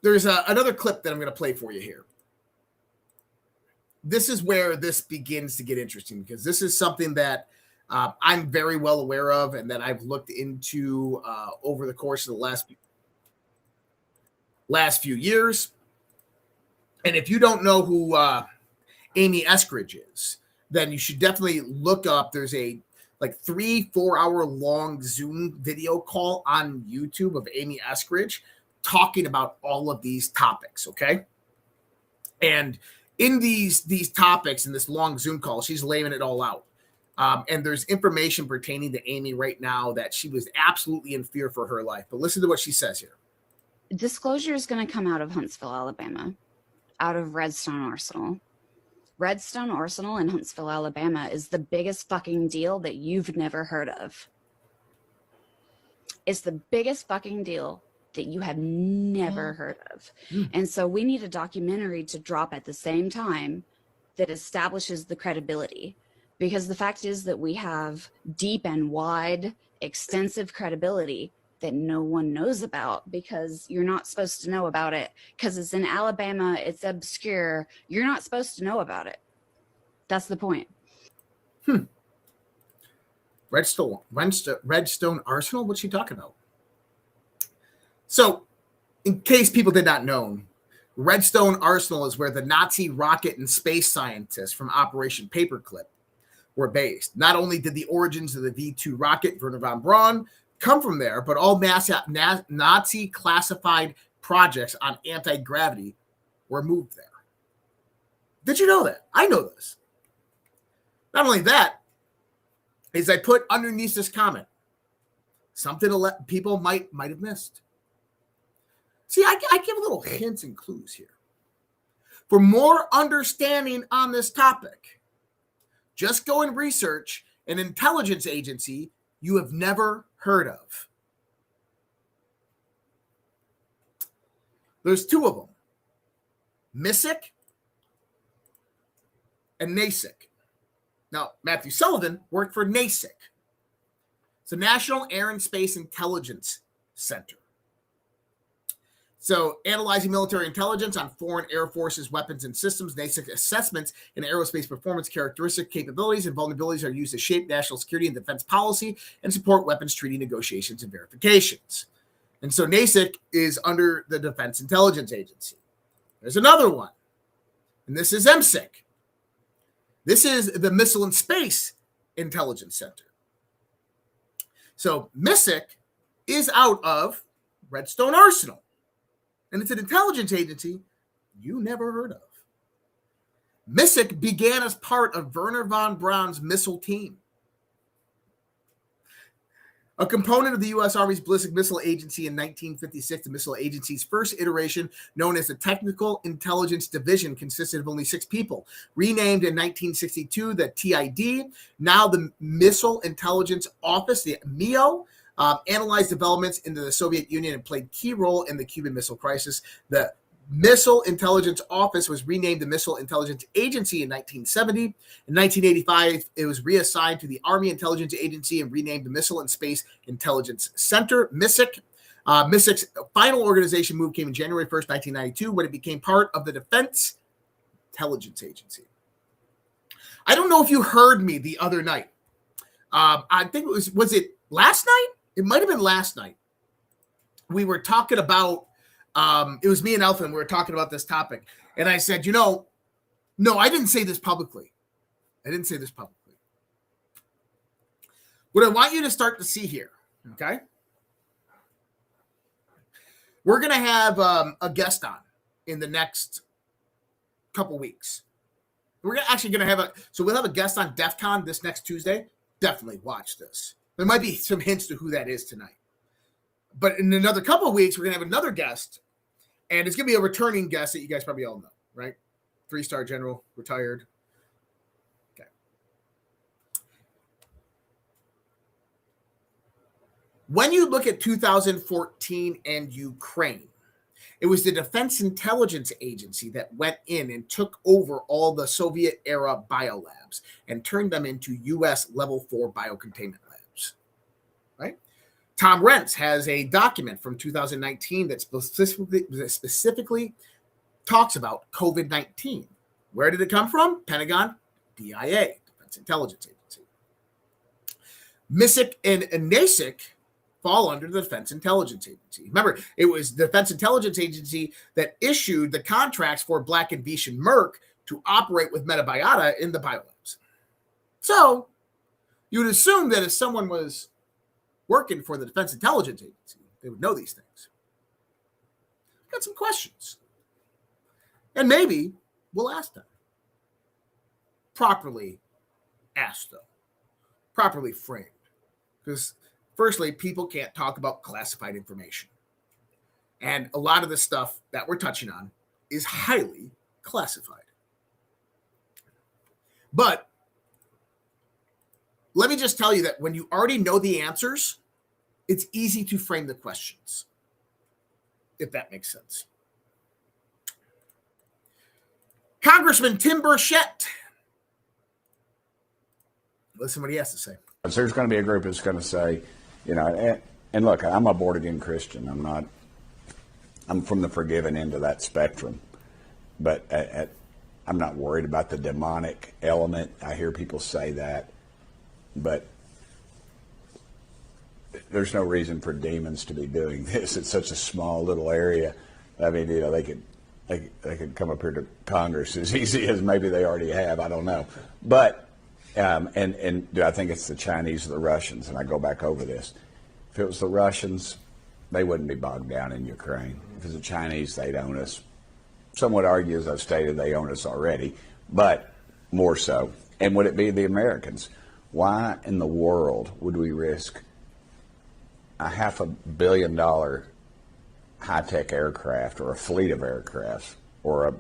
There's another clip that I'm going to play for you here. This is where this begins to get interesting, because this is something that I'm very well aware of and that I've looked into over the course of the last few years. And if you don't know who Amy Eskridge is, then you should definitely look up. There's a 3-4 hour long Zoom video call on YouTube of Amy Eskridge talking about all of these topics. Okay. And in these topics in this long Zoom call, she's laying it all out. And there's information pertaining to Amy right now that she was absolutely in fear for her life. But listen to what she says here. Disclosure is going to come out of Huntsville, Alabama, out of Redstone Arsenal. Redstone Arsenal in Huntsville, Alabama is the biggest fucking deal that you've never heard of. It's the biggest fucking deal that you have never heard of. And so we need a documentary to drop at the same time that establishes the credibility. Because the fact is that we have deep and wide, extensive credibility that no one knows about, because you're not supposed to know about it because it's in Alabama, it's obscure. You're not supposed to know about it. That's the point. Redstone Arsenal? What's she talking about? So, in case people did not know, Redstone Arsenal is where the Nazi rocket and space scientists from Operation Paperclip were based. Not only did the origins of the V2 rocket, Wernher von Braun, come from there, but all Nazi classified projects on anti-gravity were moved there. Did you know that? I know this. Not only that, is I put underneath this comment something people might have missed. See, I give little hints and clues here. For more understanding on this topic, just go and research an intelligence agency you have never heard of. There's two of them, MISIC and NASIC. Now, Matthew Sullivan worked for NASIC. It's the National Air and Space Intelligence Center. So, analyzing military intelligence on foreign air forces, weapons, and systems, NASIC assessments in aerospace performance characteristic capabilities and vulnerabilities are used to shape national security and defense policy and support weapons treaty negotiations and verifications. And so NASIC is under the Defense Intelligence Agency. There's another one, and this is MSIC. This is the Missile and Space Intelligence Center. So MISIC is out of Redstone Arsenal. And it's an intelligence agency you never heard of. MISIC began as part of Wernher von Braun's missile team, a component of the U.S. Army's Ballistic Missile Agency in 1956. The missile agency's first iteration, known as the Technical Intelligence Division, consisted of only 6 people. Renamed in 1962, the TID, now the Missile Intelligence Office, the MEO, analyzed developments into the Soviet Union and played key role in the Cuban Missile Crisis. The Missile Intelligence Office was renamed the Missile Intelligence Agency in 1970. In 1985, it was reassigned to the Army Intelligence Agency and renamed the Missile and Space Intelligence Center, MISIC. MISIC's final organization move came in January 1st, 1992, when it became part of the Defense Intelligence Agency. I don't know if you heard me the other night. I think it was it last night? It might have been last night. We were talking about, it was me and Elfin, we were talking about this topic. And I said, no, I didn't say this publicly. What I want you to start to see here, okay? We're going to have a guest on in the next couple weeks. We're actually going to have we'll have a guest on DEF CON this next Tuesday. Definitely watch this. There might be some hints to who that is tonight. But in another couple of weeks, we're going to have another guest, and it's going to be a returning guest that you guys probably all know, right? 3-star general, retired. Okay. When you look at 2014 and Ukraine, it was the Defense Intelligence Agency that went in and took over all the Soviet-era biolabs and turned them into U.S. Level 4 biocontainment labs, right? Tom Rentz has a document from 2019 that specifically talks about COVID-19. Where did it come from? Pentagon, DIA, Defense Intelligence Agency. MISIC and NASIC fall under the Defense Intelligence Agency. Remember, it was the Defense Intelligence Agency that issued the contracts for Black & Veatch and Merck to operate with Metabiota in the biolabs. So you would assume that if someone was working for the Defense Intelligence Agency, they would know these things. Got some questions. And maybe we'll ask them. Properly asked, though. Properly framed. Because firstly, people can't talk about classified information. And a lot of the stuff that we're touching on is highly classified. But let me just tell you that when you already know the answers, it's easy to frame the questions, if that makes sense. Congressman Tim Burchett. Listen what he has to say. There's going to be a group that's going to say, and look, I'm a born-again Christian. I'm from the forgiven end of that spectrum. But I'm not worried about the demonic element. I hear people say that. But there's no reason for demons to be doing this. It's such a small little area. I mean, they could come up here to Congress as easy as maybe they already have. I don't know. But and do I think it's the Chinese or the Russians? And I go back over this. If it was the Russians, they wouldn't be bogged down in Ukraine. If it's the Chinese, they'd own us. Some would argue, as I've stated, they own us already, but more so. And would it be the Americans? Why in the world would we risk a $500 million high-tech aircraft or a fleet of aircraft or a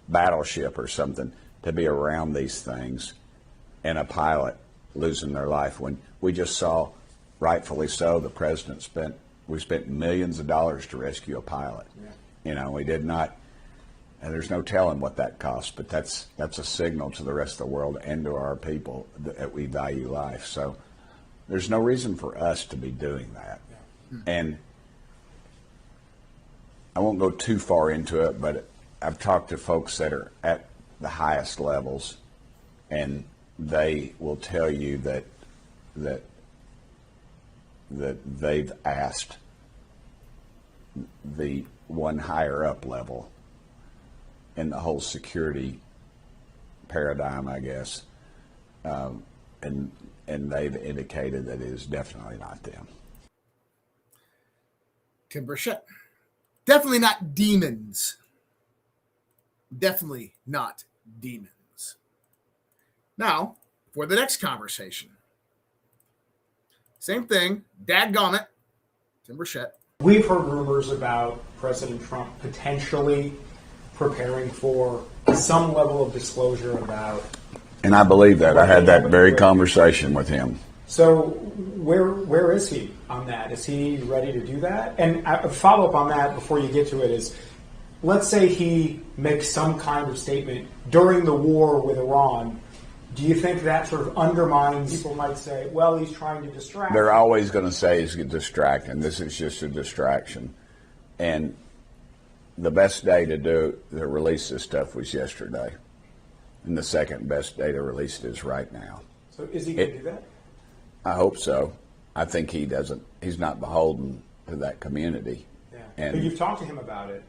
battleship or something to be around these things and a pilot losing their life when we just saw, rightfully so, the president spent millions of dollars to rescue a pilot. Yeah. We did not, and there's no telling what that cost, but that's a signal to the rest of the world and to our people that we value life. So there's no reason for us to be doing that. Yeah. And I won't go too far into it, but I've talked to folks that are at the highest levels, and they will tell you that they've asked the one higher up level in the whole security paradigm, I guess, and they've indicated that it is definitely not them. Tim Burchett. Definitely not demons. Definitely not demons. Now, for the next conversation. Same thing. Dadgummit. Tim Burchett. We've heard rumors about President Trump potentially preparing for some level of disclosure about... And I believe that. I had that very conversation with him. So where is he on that? Is he ready to do that? And a follow-up on that before you get to it is, let's say he makes some kind of statement during the war with Iran. Do you think that sort of undermines, people might say, well, he's trying to distract? They're always going to say he's distracting. This is just a distraction. And the best day to release this stuff was yesterday. And the second best day to release it is right now. So is he going to do that? I hope so. I think he's not beholden to that community. Yeah. And, but you've talked to him about it.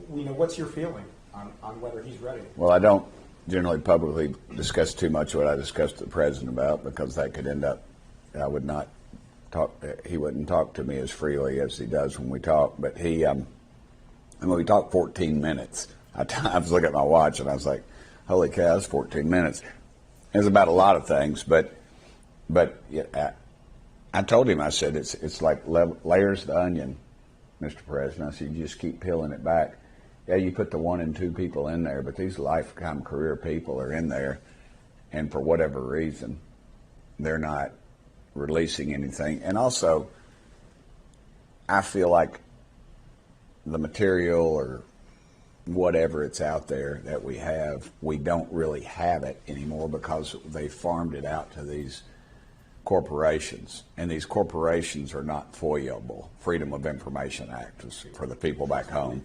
What's your feeling on whether he's ready? Well, I don't generally publicly discuss too much what I discussed to the president about, because that could end up, I would not talk, he wouldn't talk to me as freely as he does when we talk. But we talked 14 minutes. I was looking at my watch and I was like, holy cow, it's 14 minutes. It was about a lot of things, but I told him, I said, it's like layers of the onion, Mr. President. I said, you just keep peeling it back. Yeah, you put the 1 and 2 people in there, but these lifetime career people are in there, and for whatever reason, they're not releasing anything. And also, I feel like the material or whatever it's out there that we have, we don't really have it anymore because they farmed it out to these corporations, and these corporations are not FOIAble. Freedom of Information Act is for the people back home.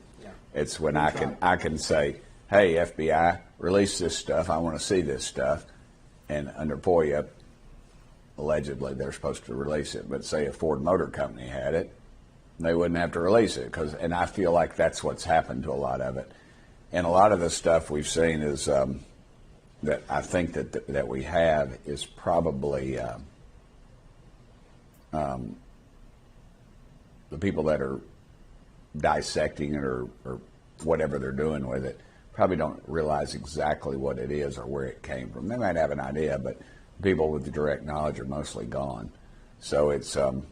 It's when I can say, hey, FBI, release this stuff. I want to see this stuff. And under FOIA, allegedly they're supposed to release it. But say a Ford Motor Company had it, they wouldn't have to release it. And I feel like that's what's happened to a lot of it. And a lot of the stuff we've seen is that I think that we have is probably the people that are dissecting it or whatever they're doing with it probably don't realize exactly what it is or where it came from. They might have an idea, but people with the direct knowledge are mostly gone. So it's kind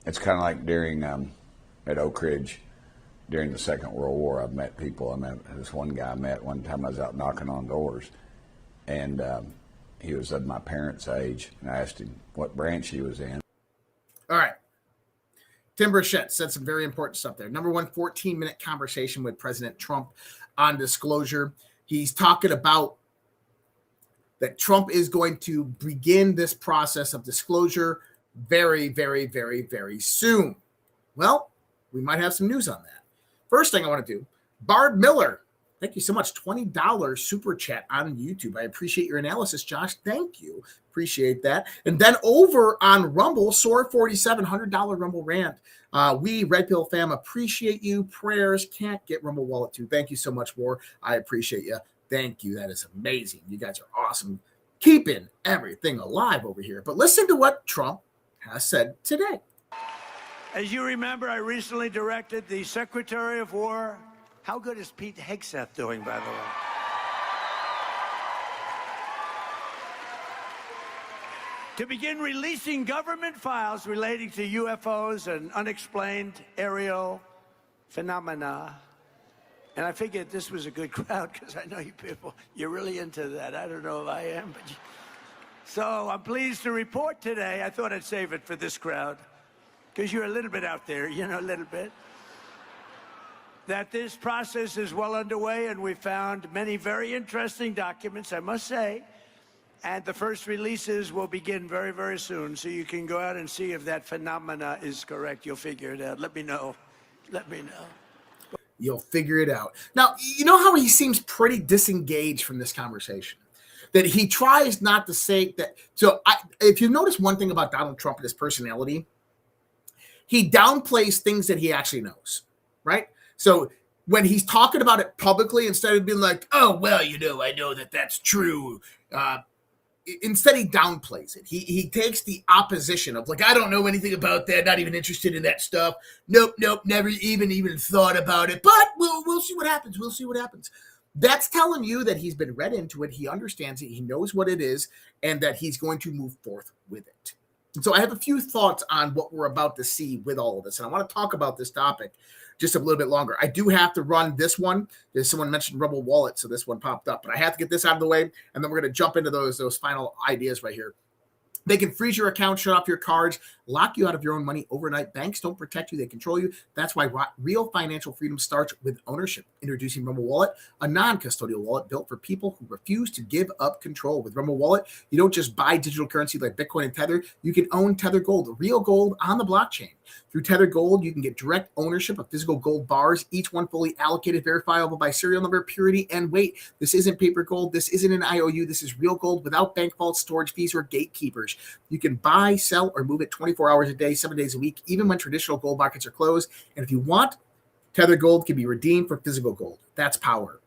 of like during at Oak Ridge during the Second World War. I've met people. I met this one guy I met one time. I was out knocking on doors, and he was of my parents' age, and I asked him what branch he was in. All right. Tim Burchett said some very important stuff there. Number one, 14-minute conversation with President Trump on disclosure. He's talking about that Trump is going to begin this process of disclosure very, very, very, very soon. Well, we might have some news on that. First thing I want to do, Barb Miller, thank you so much. $20 super chat on YouTube. I appreciate your analysis, Josh. Thank you. Appreciate that. And then over on Rumble, Soar47, $100 Rumble rant. We, Red Pill fam, appreciate you. Prayers. Can't get Rumble Wallet too. Thank you so much, War. I appreciate you. Thank you. That is amazing. You guys are awesome. Keeping everything alive over here. But listen to what Trump has said today. As you remember, I recently directed the Secretary of War. How good is Pete Hegseth doing, by the way? To begin releasing government files relating to UFOs and unexplained aerial phenomena. And I figured this was a good crowd because I know you people, you're really into that. I don't know if I am, but so I'm pleased to report today. I thought I'd save it for this crowd because you're a little bit out there, you know, a little bit. That this process is well underway, and we found many very interesting documents, I must say. And the first releases will begin very, very soon. So you can go out and see if that phenomena is correct. You'll figure it out. Let me know. Let me know. You'll figure it out. Now, you know how he seems pretty disengaged from this conversation? That he tries not to say that. So if you notice one thing about Donald Trump and his personality, he downplays things that he actually knows, right? So when he's talking about it publicly, instead of being like, oh, well, you know, I know that that's true. Instead, he downplays it. He takes the opposition of like, I don't know anything about that. Not even interested in that stuff. Nope. Never even thought about it. But we'll see what happens. We'll see what happens. That's telling you that he's been read into it. He understands it. He knows what it is, and that he's going to move forth with it. And so I have a few thoughts on what we're about to see with all of this, and I want to talk about this topic just a little bit longer. I do have to run this one. There's someone mentioned Rumble Wallet, so this one popped up. But I have to get this out of the way, and then we're going to jump into those final ideas right here. They can freeze your account, shut off your cards, lock you out of your own money overnight. Banks don't protect you, they control you. That's why real financial freedom starts with ownership. Introducing Rumble Wallet, a non-custodial wallet built for people who refuse to give up control. With Rumble Wallet, you don't just buy digital currency like Bitcoin and Tether. You can own Tether Gold, real gold on the blockchain. Through Tether Gold, you can get direct ownership of physical gold bars, each one fully allocated, verifiable by serial number, purity, and weight. This isn't paper gold. This isn't an IOU. This is real gold without bank vaults, storage fees, or gatekeepers. You can buy, sell, or move it 24 hours a day, 7 days a week, even when traditional gold markets are closed. And if you want, Tether Gold can be redeemed for physical gold. That's power.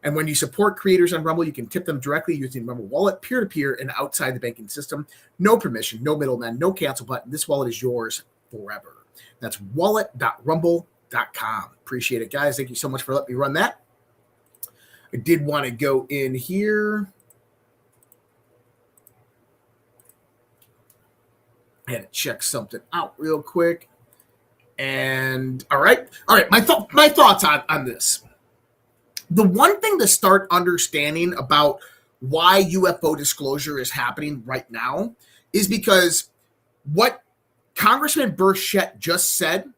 And when you support creators on Rumble, you can tip them directly using Rumble Wallet, peer-to-peer, and outside the banking system. No permission, no middleman, no cancel button. This wallet is yours forever. That's wallet.rumble.com. Appreciate it, guys. Thank you so much for letting me run that. I did want to go in here. I had to check something out real quick. And all right. My thoughts on this. The one thing to start understanding about why UFO disclosure is happening right now is because what Congressman Burchett just said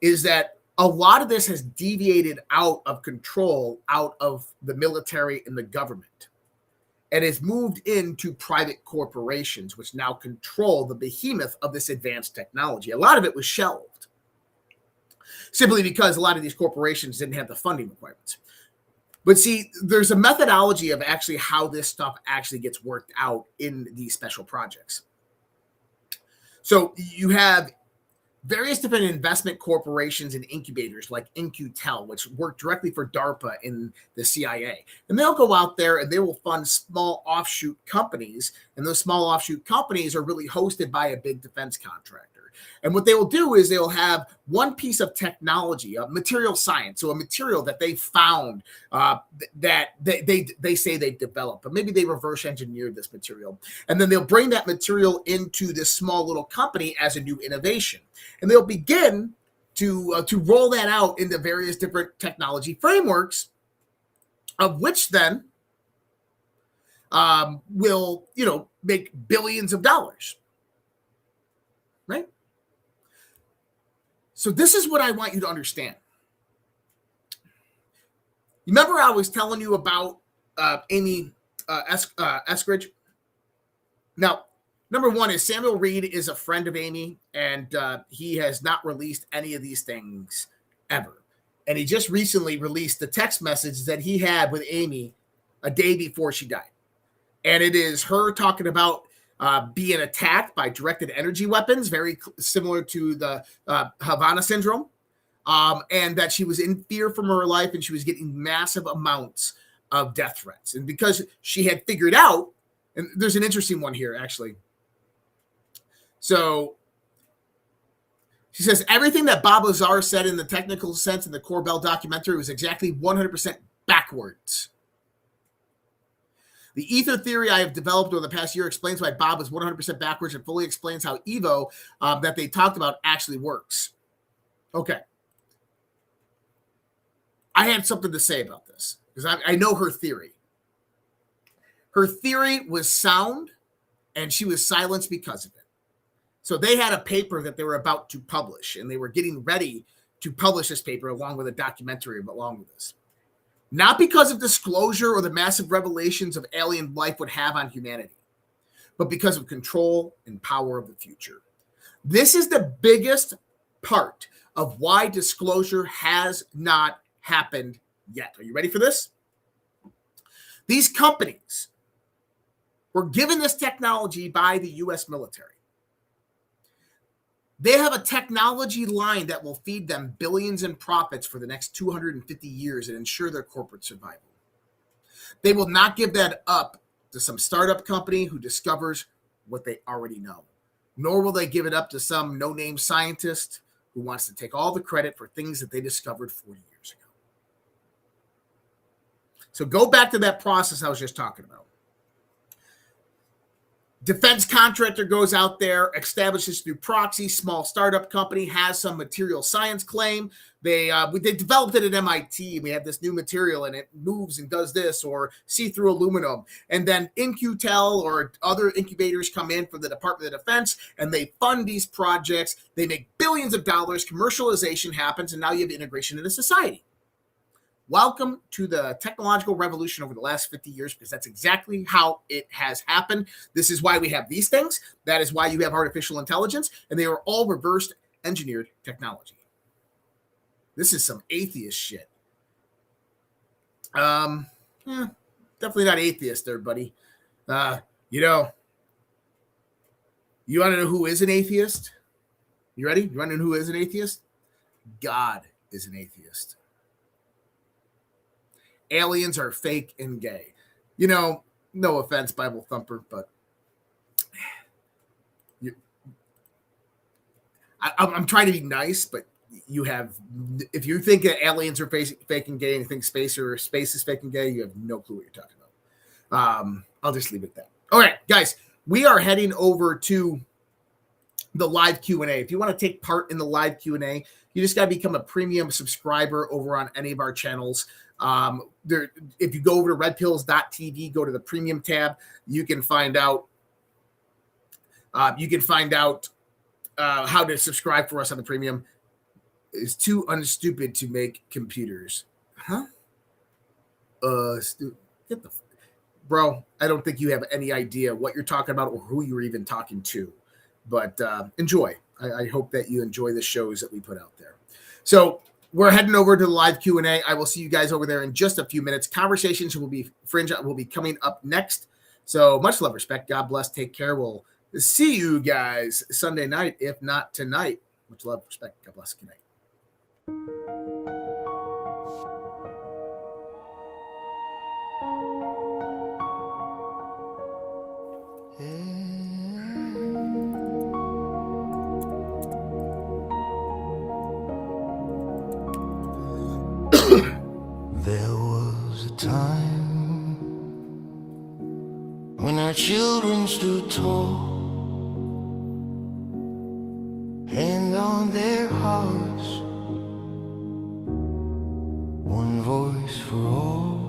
is that a lot of this has deviated out of control, out of the military and the government, and has moved into private corporations, which now control the behemoth of this advanced technology. A lot of it was shelved simply because a lot of these corporations didn't have the funding requirements. But see, there's a methodology of actually how this stuff actually gets worked out in these special projects. So you have various different investment corporations and incubators like InQtel, which work directly for DARPA in the CIA. And they'll go out there and they will fund small offshoot companies. And those small offshoot companies are really hosted by a big defense contractor. And what they will do is they'll have one piece of technology, a material science, so a material that they found that they say they've developed, but maybe they reverse engineered this material. And then they'll bring that material into this small little company as a new innovation. And they'll begin to roll that out into various different technology frameworks, of which then will, make billions of dollars, right? So this is what I want you to understand. Remember I was telling you about Amy Eskridge? Now, number one is Samuel Reed is a friend of Amy, and he has not released any of these things ever. And he just recently released the text message that he had with Amy a day before she died. And it is her talking about being attacked by directed energy weapons, very similar to the Havana syndrome, and that she was in fear for her life and she was getting massive amounts of death threats. And because she had figured out, and there's an interesting one here, actually. So she says, everything that Bob Lazar said in the technical sense in the Corbell documentary was exactly 100% backwards. The ether theory I have developed over the past year explains why Bob is 100% backwards and fully explains how Evo that they talked about actually works. Okay. I had something to say about this because I know her theory. Her theory was sound and she was silenced because of it. So they had a paper that they were about to publish and they were getting ready to publish this paper along with a documentary along with this. Not because of disclosure or the massive revelations of alien life would have on humanity, but because of control and power of the future. This is the biggest part of why disclosure has not happened yet. Are you ready for this? These companies were given this technology by the U.S. military. They have a technology line that will feed them billions in profits for the next 250 years and ensure their corporate survival. They will not give that up to some startup company who discovers what they already know, nor will they give it up to some no-name scientist who wants to take all the credit for things that they discovered 40 years ago. So go back to that process I was just talking about. Defense contractor goes out there, establishes through proxy, small startup company, has some material science claim. They developed it at MIT. We have this new material and it moves and does this, or see-through aluminum. And then InQtel or other incubators come in from the Department of Defense and they fund these projects. They make billions of dollars. Commercialization happens, and now you have integration into society. Welcome to the technological revolution over the last 50 years, because that's exactly how it has happened. This is why we have these things. That is why you have artificial intelligence, and they are all reverse engineered technology. This is some atheist shit. Definitely not atheist there, buddy. You want to know who is an atheist? You ready? You want to know who is an atheist? God is an atheist. Aliens are fake and gay. No offense, Bible thumper, but I'm trying to be nice, but if you think that aliens are fake and gay and you think space is fake and gay, you have no clue what you're talking about. I'll just leave it at that. All right, guys, we are heading over to the live Q&A. If you want to take part in the live Q&A, you just got to become a premium subscriber over on any of our channels. If you go over to redpills.tv, go to the premium tab, you can find out how to subscribe for us on the premium. It's too unstupid to make computers. Huh? Bro, I don't think you have any idea what you're talking about or who you're even talking to. But enjoy. I hope that you enjoy the shows that we put out there. So we're heading over to the live Q&A. I will see you guys over there in just a few minutes. Conversations will be coming up next. So much love, respect. God bless. Take care. We'll see you guys Sunday night, if not tonight. Much love, respect. God bless. Good night. There was a time when our children stood tall, hand on their hearts, one voice for all.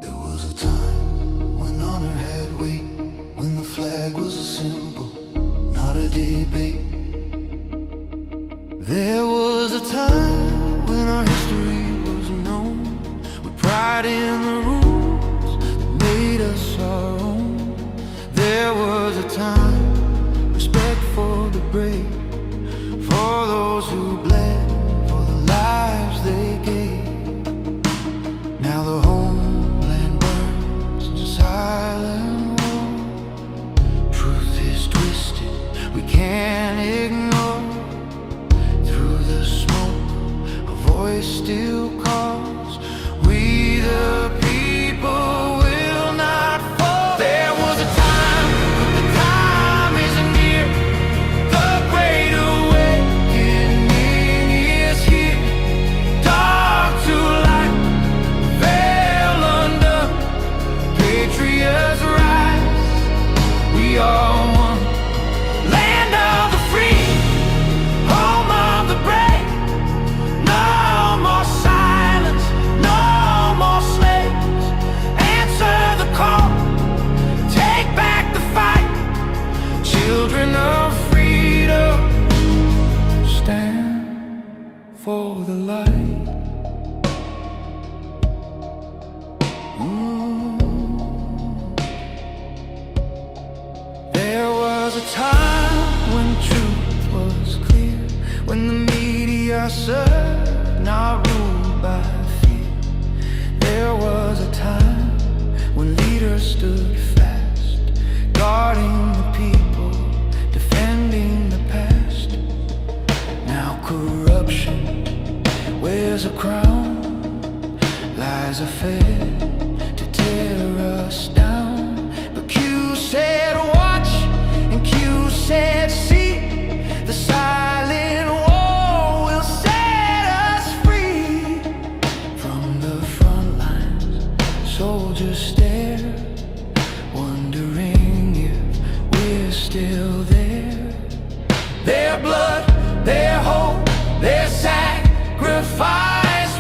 There was a time when honor had weight, when the flag was a symbol, not a debate. There was a time when our history was known, with pride in the rules that made us our own. There was a time, respect for the brave, for those who bled, for the lives they gave. Now the homeland burns in silent war. Truth is twisted, we can't ignore. Voice still calls, we the people will not fall. There was a time, but the time isn't near. The great awakening is here. Dark to light, veil under, patriots rise. We are one, land of the free, home of the brave. No more silence, no more slaves. Answer the call, take back the fight. Children of freedom, stand for the light. There was a time when truth was clear, when the media served, not ruled by fear. There was a time when leaders stood fast, guarding the people, defending the past. Now corruption wears a crown, lies are fed to tear us down. But Q said watch, and Q said see. The silent war will set us free. From the front lines, soldiers stare, still there. Their blood, their hope, their sacrifice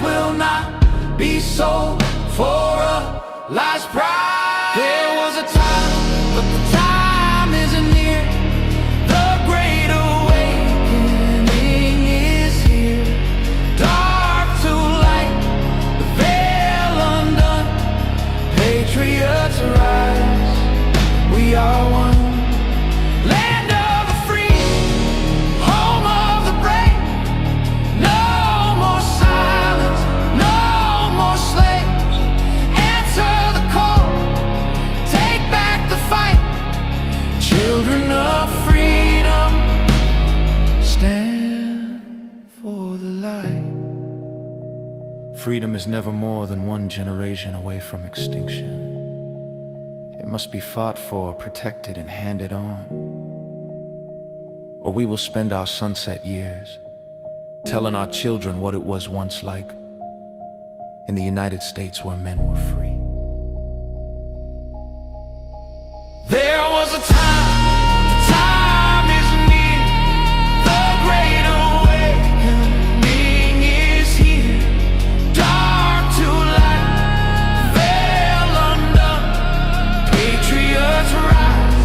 will not be sold for a last price. There was a time, but the time isn't near. The great awakening is here. Dark to light, the veil undone. Patriots rise, we are one. Land of the free, home of the brave. No more silence, no more slaves. Answer the call, take back the fight. Children of freedom, stand for the light. Freedom is never more than one generation away from extinction. It must be fought for, protected, and handed on. Or we will spend our sunset years telling our children what it was once like in the United States where men were free. There was a time, the time is near. The great awakening is here. Dark to light, veil undone. Patriots rise,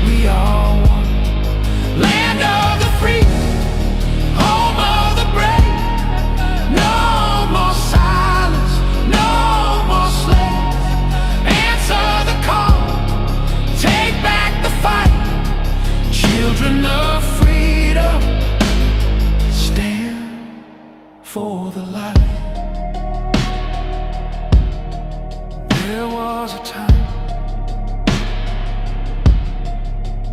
we are one. Land of the free, home of the brave. No more silence, no more slaves. Answer the call, take back the fight. Children of freedom, stand for the light. There was a time.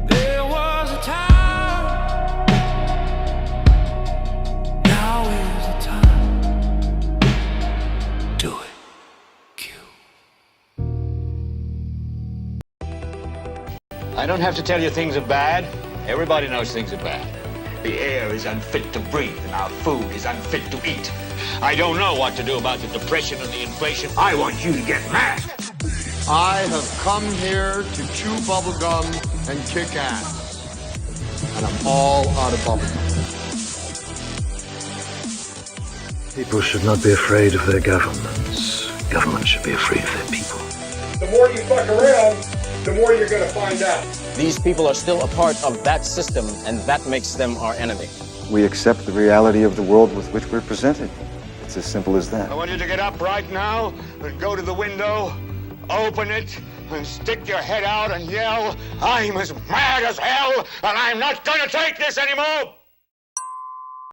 There was a time. Now is the time. Do it. I don't have to tell you things are bad. Everybody knows things are bad. The air is unfit to breathe, and our food is unfit to eat. I don't know what to do about the depression and the inflation. I want you to get mad. I have come here to chew bubblegum and kick ass. And I'm all out of bubblegum. People should not be afraid of their governments. Governments should be afraid of their people. The more you fuck around, the more you're going to find out. These people are still a part of that system, and that makes them our enemy. We accept the reality of the world with which we're presented. It's as simple as that. I want you to get up right now and go to the window, open it, and stick your head out and yell, "I'm as mad as hell, and I'm not going to take this anymore!"